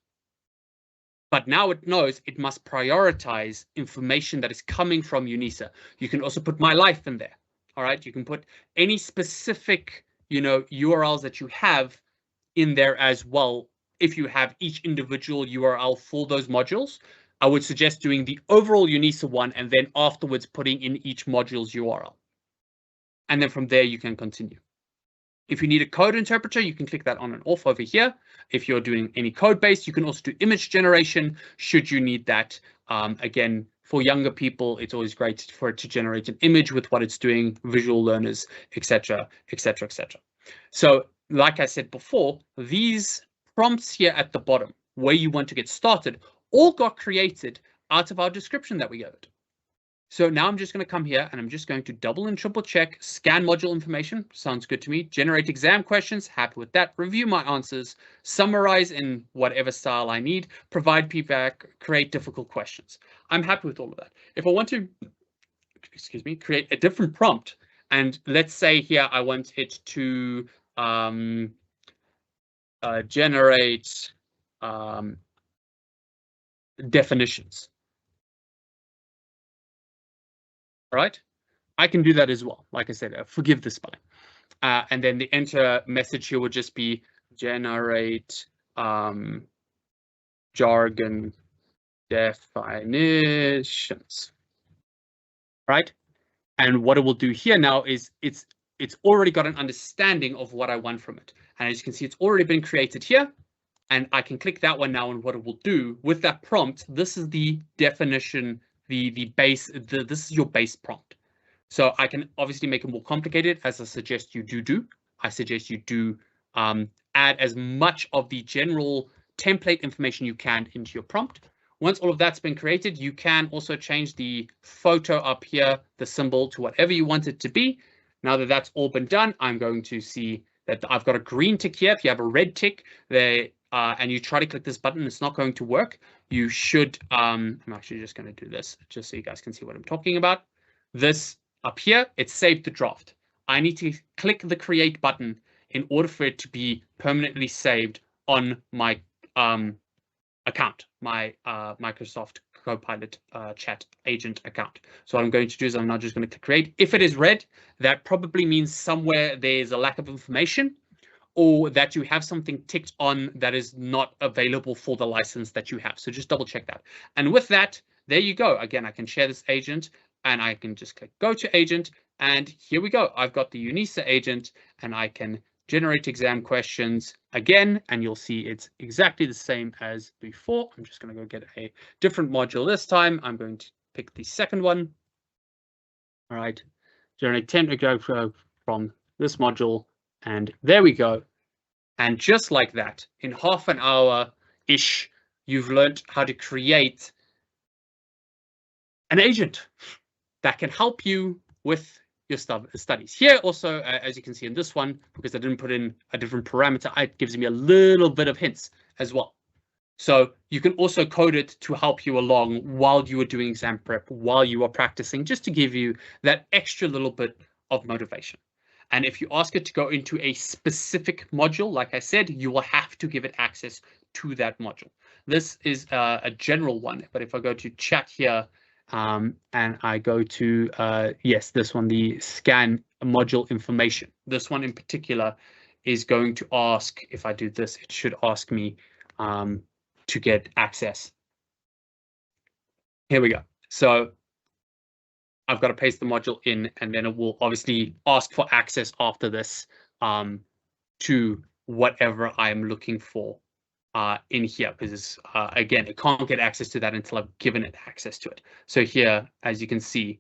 But now it knows it must prioritize information that is coming from UNISA. You can also put my life in there. All right, you can put any specific, URLs that you have in there as well. If you have each individual URL for those modules, I would suggest doing the overall UNISA one and then afterwards putting in each module's URL. And then from there, you can continue. If you need a code interpreter, you can click that on and off over here. If you're doing any code base, you can also do image generation should you need that. Again, for younger people, it's always great for it to generate an image with what it's doing, visual learners, etc., etc., etc. So like I said before, these prompts here at the bottom, where you want to get started, all got created out of our description that we gave it. So now I'm just going to come here and I'm just going to double and triple check, scan module information, sounds good to me, generate exam questions, happy with that, review my answers, summarize in whatever style I need, provide feedback, create difficult questions. I'm happy with all of that. If I want to, excuse me, create a different prompt, and let's say here I want it to generate definitions. Right? I can do that as well. Like I said, forgive the spelling. And then the enter message here would just be generate jargon definitions. Right? And what it will do here now is it's already got an understanding of what I want from it. And as you can see, it's already been created here. And I can click that one now, and what it will do with that prompt, this is the definition, the base, this is your base prompt. So I can obviously make it more complicated, as I suggest you do. I suggest you do add as much of the general template information you can into your prompt. Once all of that's been created, you can also change the photo up here, the symbol, to whatever you want it to be. Now that that's all been done, I'm going to see that I've got a green tick here. If you have a red tick there, and you try to click this button, it's not going to work. You should, I'm actually just going to do this just so you guys can see what I'm talking about. This up here, it's saved the draft. I need to click the create button in order for it to be permanently saved on my account, my Microsoft Copilot chat agent account. So what I'm going to do is I'm now just going to click create. If it is red, that probably means somewhere there's a lack of information, or that you have something ticked on that is not available for the license that you have. So just double check that. And with that, there you go. Again, I can share this agent and I can just click go to agent. And here we go. I've got the UNISA agent and I can generate exam questions again. And you'll see it's exactly the same as before. I'm just going to go get a different module this time. I'm going to pick the second one. All right. Generate 10 exams from this module. And there we go. And just like that, in half an hour-ish, you've learned how to create an agent that can help you with your studies. Here also, as you can see in this one, because I didn't put in a different parameter, it gives me a little bit of hints as well. So you can also code it to help you along while you are doing exam prep, while you are practicing, just to give you that extra little bit of motivation. And if you ask it to go into a specific module, like I said, you will have to give it access to that module. This is a general one, but if I go to chat here and I go to, yes, this one, the scan module information. This one in particular is going to ask, if I do this, it should ask me to get access. Here we go. So I've got to paste the module in, and then it will obviously ask for access after this to whatever I'm looking for in here, because again, it can't get access to that until I've given it access to it. So here, as you can see,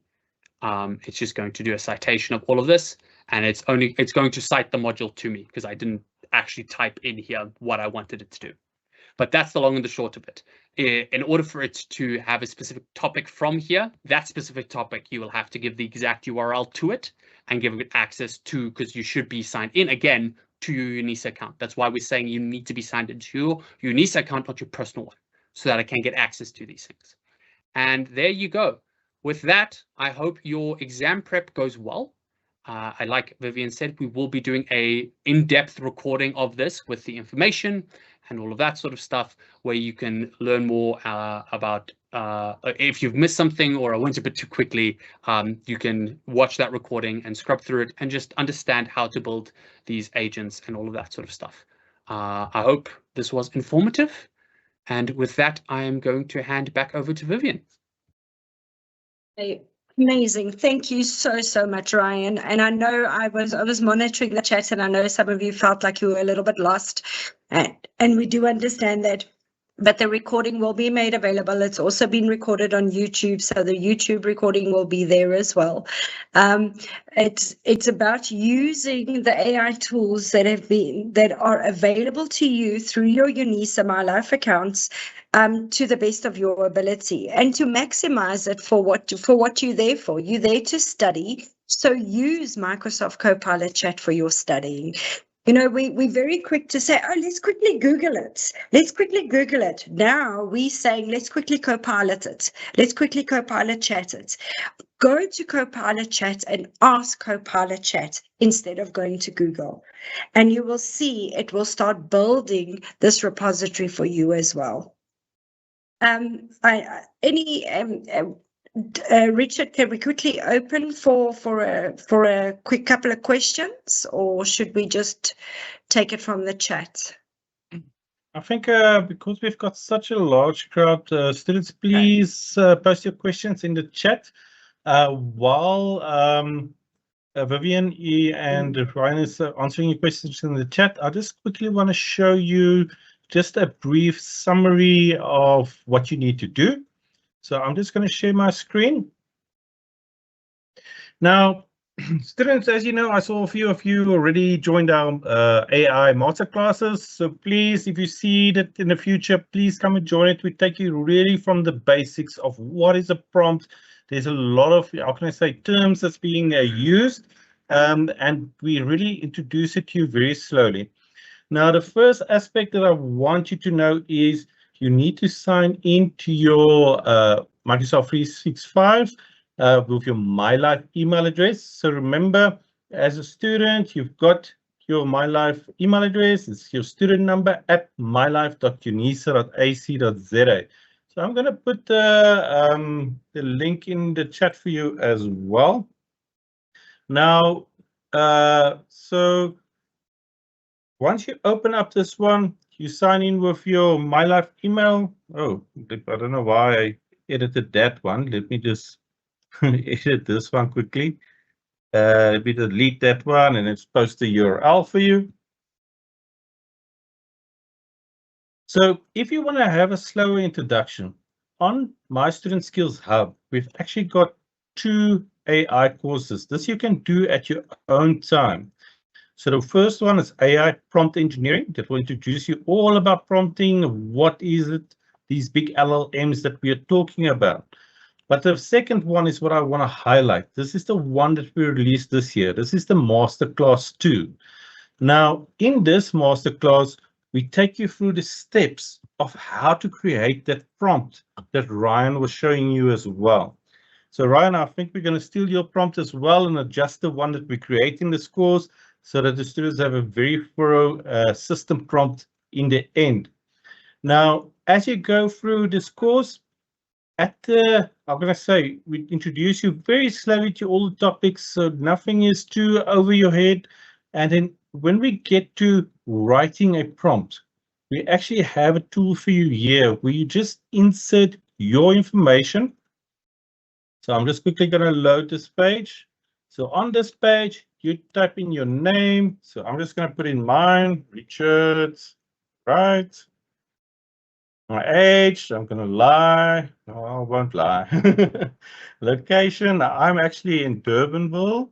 it's just going to do a citation of all of this, and it's going to cite the module to me because I didn't actually type in here what I wanted it to do. But that's the long and the short of it. In order for it to have a specific topic from here, that specific topic, you will have to give the exact URL to it and give it access to, because you should be signed in again to your UNISA account. That's why we're saying you need to be signed into your UNISA account, not your personal one, so that I can get access to these things. And there you go. With that, I hope your exam prep goes well. Like Vivian said, we will be doing a in-depth recording of this with the information and all of that sort of stuff, where you can learn more about if you've missed something or I went a bit too quickly, you can watch that recording and scrub through it and just understand how to build these agents and all of that sort of stuff. I hope this was informative. And with that, I am going to hand back over to Vivian. Amazing. Thank you so much, Ryan. And I know I was monitoring the chat, and I know some of you felt like you were a little bit lost. And we do understand that but the recording will be made available. It's also been recorded on YouTube, so the YouTube recording will be there as well. It's about using the AI tools that are available to you through your UNISA My Life accounts to the best of your ability, and to maximize it for what you're there for. You're there to study, so use Microsoft Copilot Chat for your studying. You know, we're very quick to say, oh, let's quickly Google it. Let's quickly Google it. Now we're saying, let's quickly Copilot it. Let's quickly Copilot Chat it. Go to Copilot Chat and ask Copilot Chat instead of going to Google. And you will see it will start building this repository for you as well. Richard, can we quickly open for a quick couple of questions, or should we just take it from the chat? I think because we've got such a large crowd, students, please post your questions in the chat. While Vivian and Ryan is answering your questions in the chat, I just quickly want to show you just a brief summary of what you need to do. So I'm just going to share my screen. Now, students, as you know, I saw a few of you already joined our AI masterclasses. So please, if you see that in the future, please come and join it. We take you really from the basics of what is a prompt. There's a lot of, how can I say, terms that's being used, and we really introduce it to you very slowly. Now, the first aspect that I want you to know is you need to sign into your Microsoft 365 with your MyLife email address. So remember, as a student, you've got your MyLife email address. It's your student number at mylife.unisa.ac.za. So I'm going to put the link in the chat for you as well. Now, so once you open up this one, you sign in with your MyLife email. Oh, I don't know why I edited that one. Let me just edit this one quickly. Let me delete that one, and it's post the URL for you. So if you want to have a slower introduction, on My Student Skills Hub, we've actually got 2 AI courses. This you can do at your own time. So the first one is AI prompt engineering that will introduce you all about prompting. What is it? These big LLMs that we are talking about. But the second one is what I want to highlight. This is the one that we released this year. This is the Masterclass 2. Now, in this Masterclass, we take you through the steps of how to create that prompt that Ryan was showing you as well. So Ryan, I think we're going to steal your prompt as well and adjust the one that we create in this course so that the students have a very thorough system prompt in the end. Now, as you go through this course, at the, I'm going to say, we introduce you very slowly to all the topics, so nothing is too over your head. And then when we get to writing a prompt, we actually have a tool for you here where you just insert your information. So I'm just quickly going to load this page. So on this page, you type in your name. So I'm just going to put in mine, Richard, right? My age, I'm going to lie. No, I won't lie. Location, I'm actually in Durbanville,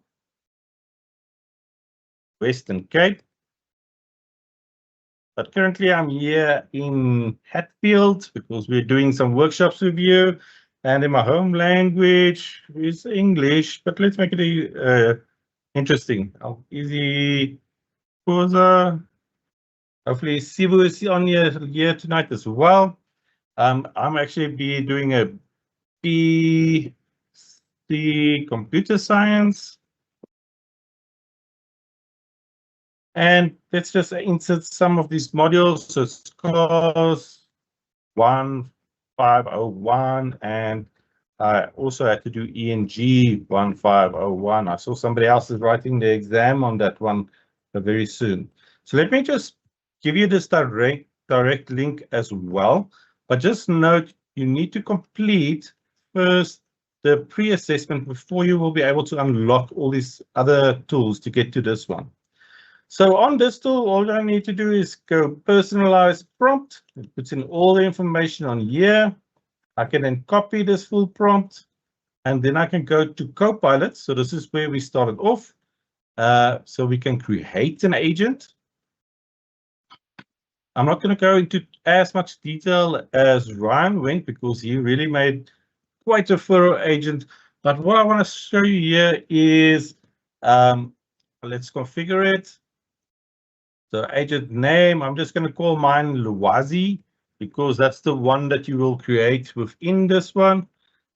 Western Cape. But currently I'm here in Hatfield because we're doing some workshops with you. And in my home language is English, but let's make it interesting. Easy Xhosa. Hopefully Sibu is on here tonight as well. I'm actually be doing a BC computer science. And let's just insert some of these modules. So it's course 1501, and I also had to do ENG 1501. I saw somebody else is writing the exam on that one very soon. So let me just give you this direct link as well. But just note, you need to complete first the pre-assessment before you will be able to unlock all these other tools to get to this one. So on this tool, all I need to do is go personalize prompt. It puts in all the information on here. I can then copy this full prompt, and then I can go to Copilot. So this is where we started off. So we can create an agent. I'm not going to go into as much detail as Ryan went because he really made quite a thorough agent. But what I want to show you here is, let's configure it. The agent name, I'm just going to call mine Luwazi because that's the one that you will create within this one.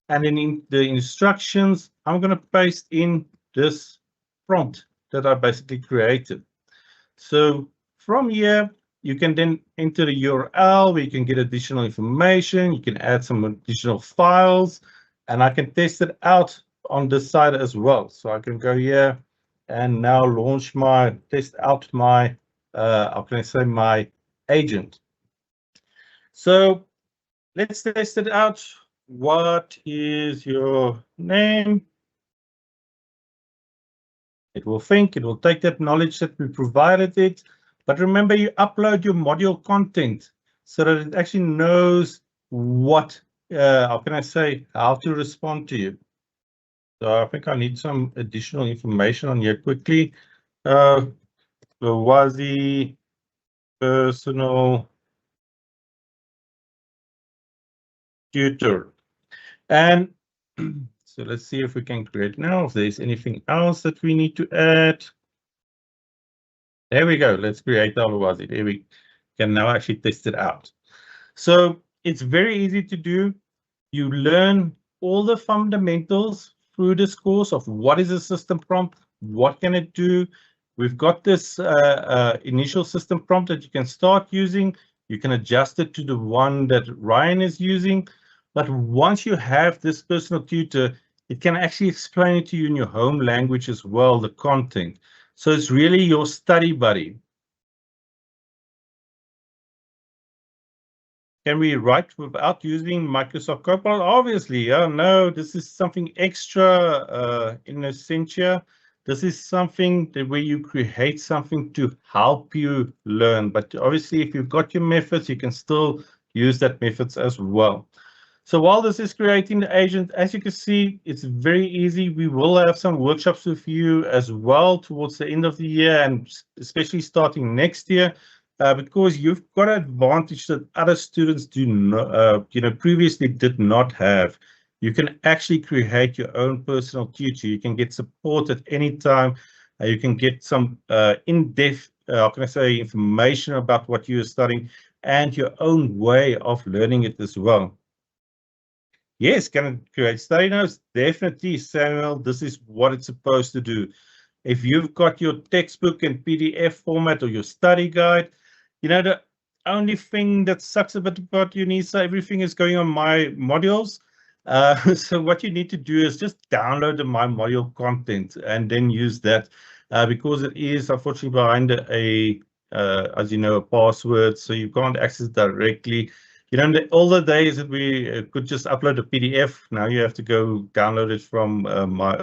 And then in the instructions, I'm going to paste in this prompt that I basically created. So from here, you can then enter the URL where you can get additional information. You can add some additional files, and I can test it out on this side as well. So I can go here and now launch test out my, how can I say, my agent. So let's test it out. What is your name? It will think, it will take that knowledge that we provided it. But remember, you upload your module content so that it actually knows what, how can I say, how to respond to you. So I think I need some additional information on here quickly. Luwazi personal tutor. And so let's see if we can create now, if there's anything else that we need to add. There we go. Let's create our Luwazi. There we can now actually test it out. So it's very easy to do. You learn all the fundamentals through this course of what is a system prompt, what can it do. We've got this initial system prompt that you can start using. You can adjust it to the one that Ryan is using. But once you have this personal tutor, it can actually explain it to you in your home language as well, the content. So it's really your study buddy. Can we write without using Microsoft Copilot? Obviously, no, this is something extra in Essentia. This is something that where you create something to help you learn. But obviously, if you've got your methods, you can still use that methods as well. So while this is creating the agent, as you can see, it's very easy. We will have some workshops with you as well towards the end of the year and especially starting next year. Because you've got an advantage that other students do not, previously did not have. You can actually create your own personal tutor. You can get support at any time. You can get some in-depth, how can I say, information about what you're studying and your own way of learning it as well. Yes, can it create study notes? Definitely, Samuel. This is what it's supposed to do. If you've got your textbook in PDF format or your study guide, the only thing that sucks a bit about UNISA, everything is going on my modules. So what you need to do is just download the my module content and then use that because it is unfortunately behind as you know, a password, so you can't access it directly. In the older days that we could just upload a PDF. Now you have to go download it from my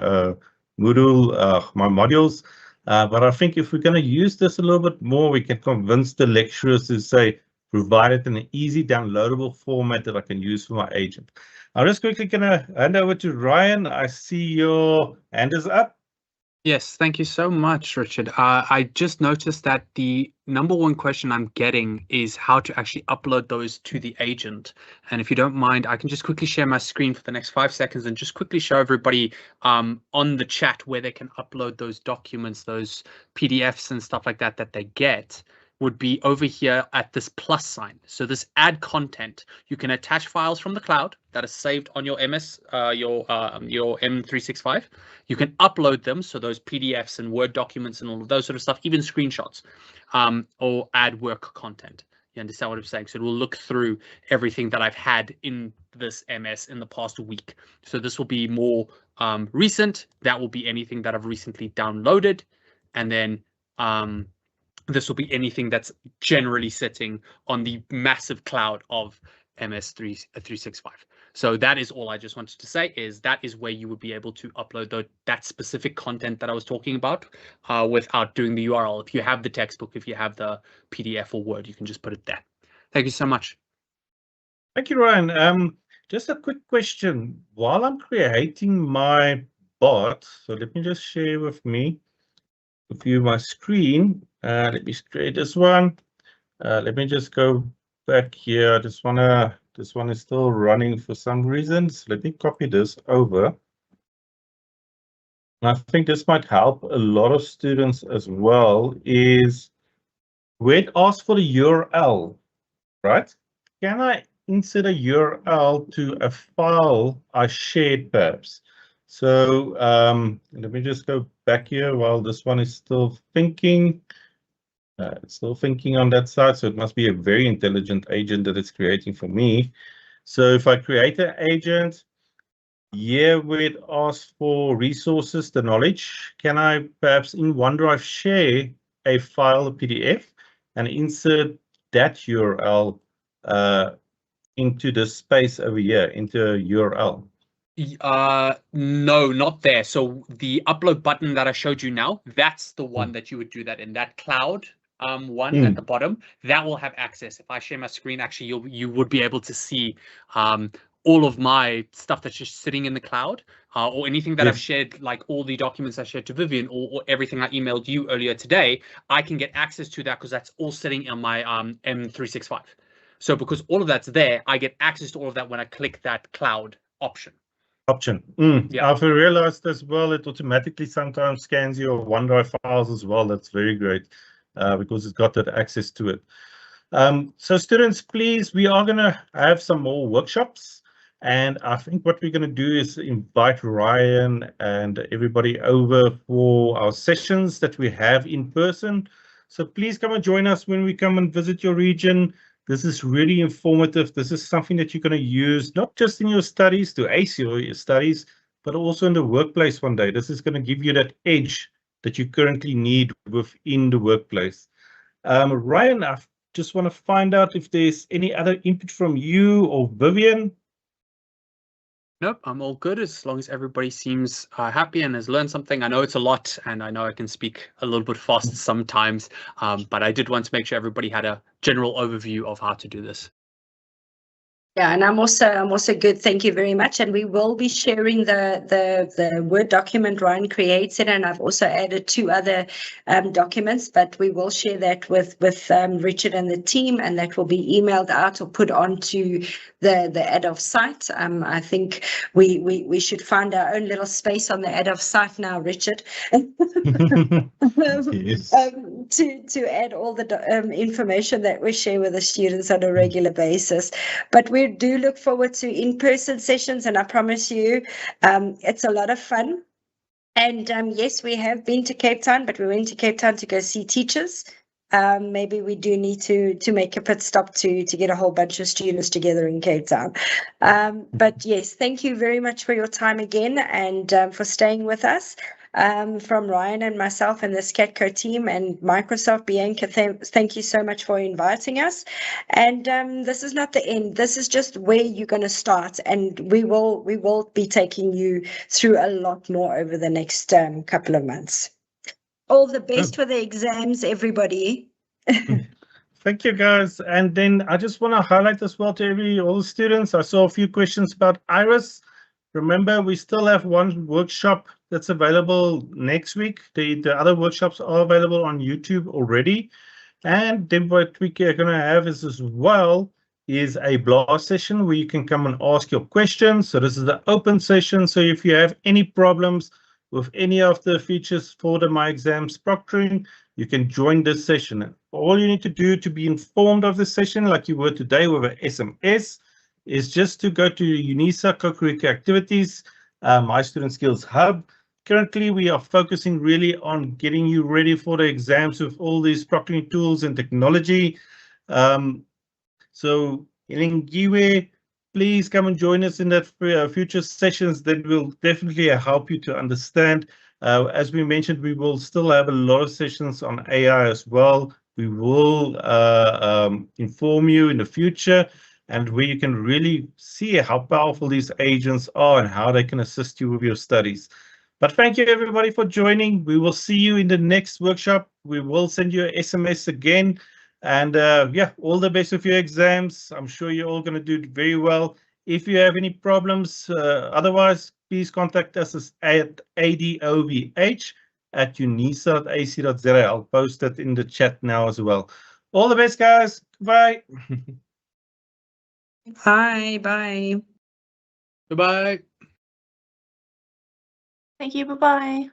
Moodle, my modules. But I think if we're going to use this a little bit more, we can convince the lecturers to say, provide it in an easy downloadable format that I can use for my agent. I'm just quickly going to hand over to Ryan. I see your hand is up. Yes, thank you so much, Richard. I just noticed that the number one question I'm getting is how to actually upload those to the agent. And if you don't mind, I can just quickly share my screen for the next 5 seconds and just quickly show everybody on the chat where they can upload those documents, those PDFs and stuff like that they get. Would be over here at this plus sign. So this add content, you can attach files from the cloud that are saved on your MS, your M365. You can upload them, so those PDFs and Word documents and all of those sort of stuff, even screenshots, or add work content. You understand what I'm saying? So it will look through everything that I've had in this MS in the past week. So this will be more recent. That will be anything that I've recently downloaded, and then this will be anything that's generally sitting on the massive cloud of MS365. So that is all I just wanted to say, is that is where you would be able to upload that specific content that I was talking about without doing the URL. If you have the textbook, if you have the PDF or Word, you can just put it there. Thank you so much. Thank you, Ryan. Just a quick question. While I'm creating my bot, so let me just share with you my screen. Let me create this one. Let me just go back here. This one is still running for some reason. So let me copy this over. And I think this might help a lot of students as well, is where it asks for the URL, right? Can I insert a URL to a file I shared perhaps? So let me just go back here while this one is still thinking. It's still thinking on that side, so it must be a very intelligent agent that it's creating for me. So if I create an agent, here where it asks for resources, the knowledge, can I perhaps in OneDrive share a file, a PDF, and insert that URL into the space over here, into a URL? No, not there. So the upload button that I showed you now, that's the one that you would do that in. That cloud one at the bottom, that will have access. If I share my screen, actually you would be able to see all of my stuff that's just sitting in the cloud, or anything that I've shared, like all the documents I shared to Vivian, or everything I emailed you earlier today. I can get access to that because that's all sitting on my M365. So because all of that's there, I get access to all of that when I click that cloud option. Yeah. I've realized as well, it automatically sometimes scans your OneDrive files as well. That's very great because it's got that access to it. So students, please, we are going to have some more workshops. And I think what we're going to do is invite Ryan and everybody over for our sessions that we have in person. So please come and join us when we come and visit your region. This is really informative. This is something that you're going to use not just in your studies to ace your studies, but also in the workplace one day. This is going to give you that edge that you currently need within the workplace. Ryan, I just want to find out if there's any other input from you or Vivian. Nope, I'm all good as long as everybody seems happy and has learned something. I know it's a lot, and I know I can speak a little bit fast sometimes, but I did want to make sure everybody had a general overview of how to do this. Yeah, and I'm also good. Thank you very much. And we will be sharing the Word document Ryan created, and I've also added 2 other documents, but we will share that with Richard and the team, and that will be emailed out or put onto the ADOF site. I think we should find our own little space on the ADOF site now, Richard. Yes. To add all the information that we share with the students on a regular basis. But we do look forward to in-person sessions, and I promise you it's a lot of fun. And yes, we have been to Cape Town, but we went to Cape Town to go see teachers. Maybe we do need to make a pit stop to get a whole bunch of students together in Cape Town. But yes, thank you very much for your time again, and for staying with us. From Ryan and myself and the SCATCO team and Microsoft, Bianca, thank you so much for inviting us. And this is not the end. This is just where you're going to start, and we will be taking you through a lot more over the next couple of months. All the best for the exams, everybody. Thank you, guys. And then I just want to highlight as well to all the students. I saw a few questions about Iris. Remember, we still have one workshop that's available next week. The other workshops are available on YouTube already. And then what we are going to have is as well is a blast session where you can come and ask your questions. So this is the open session. So if you have any problems with any of the features for the My Exams proctoring, you can join this session. All you need to do to be informed of the session, like you were today with an SMS, is just to go to UNISA co-curricular activities, My Student Skills Hub. Currently, we are focusing really on getting you ready for the exams with all these proctoring tools and technology. So, Ilingiwe, please come and join us in that future sessions that will definitely help you to understand. As we mentioned, we will still have a lot of sessions on AI as well. We will inform you in the future. and where you can really see how powerful these agents are and how they can assist you with your studies. But thank you everybody for joining. We will see you in the next workshop. We will send you an SMS again. And yeah, all the best with your exams. I'm sure you're all going to do very well. If you have any problems, otherwise, please contact us at adovh@unisa.ac.za. I'll post it in the chat now as well. All the best, guys. Bye. Bye. Bye. Goodbye. Thank you. Bye-bye.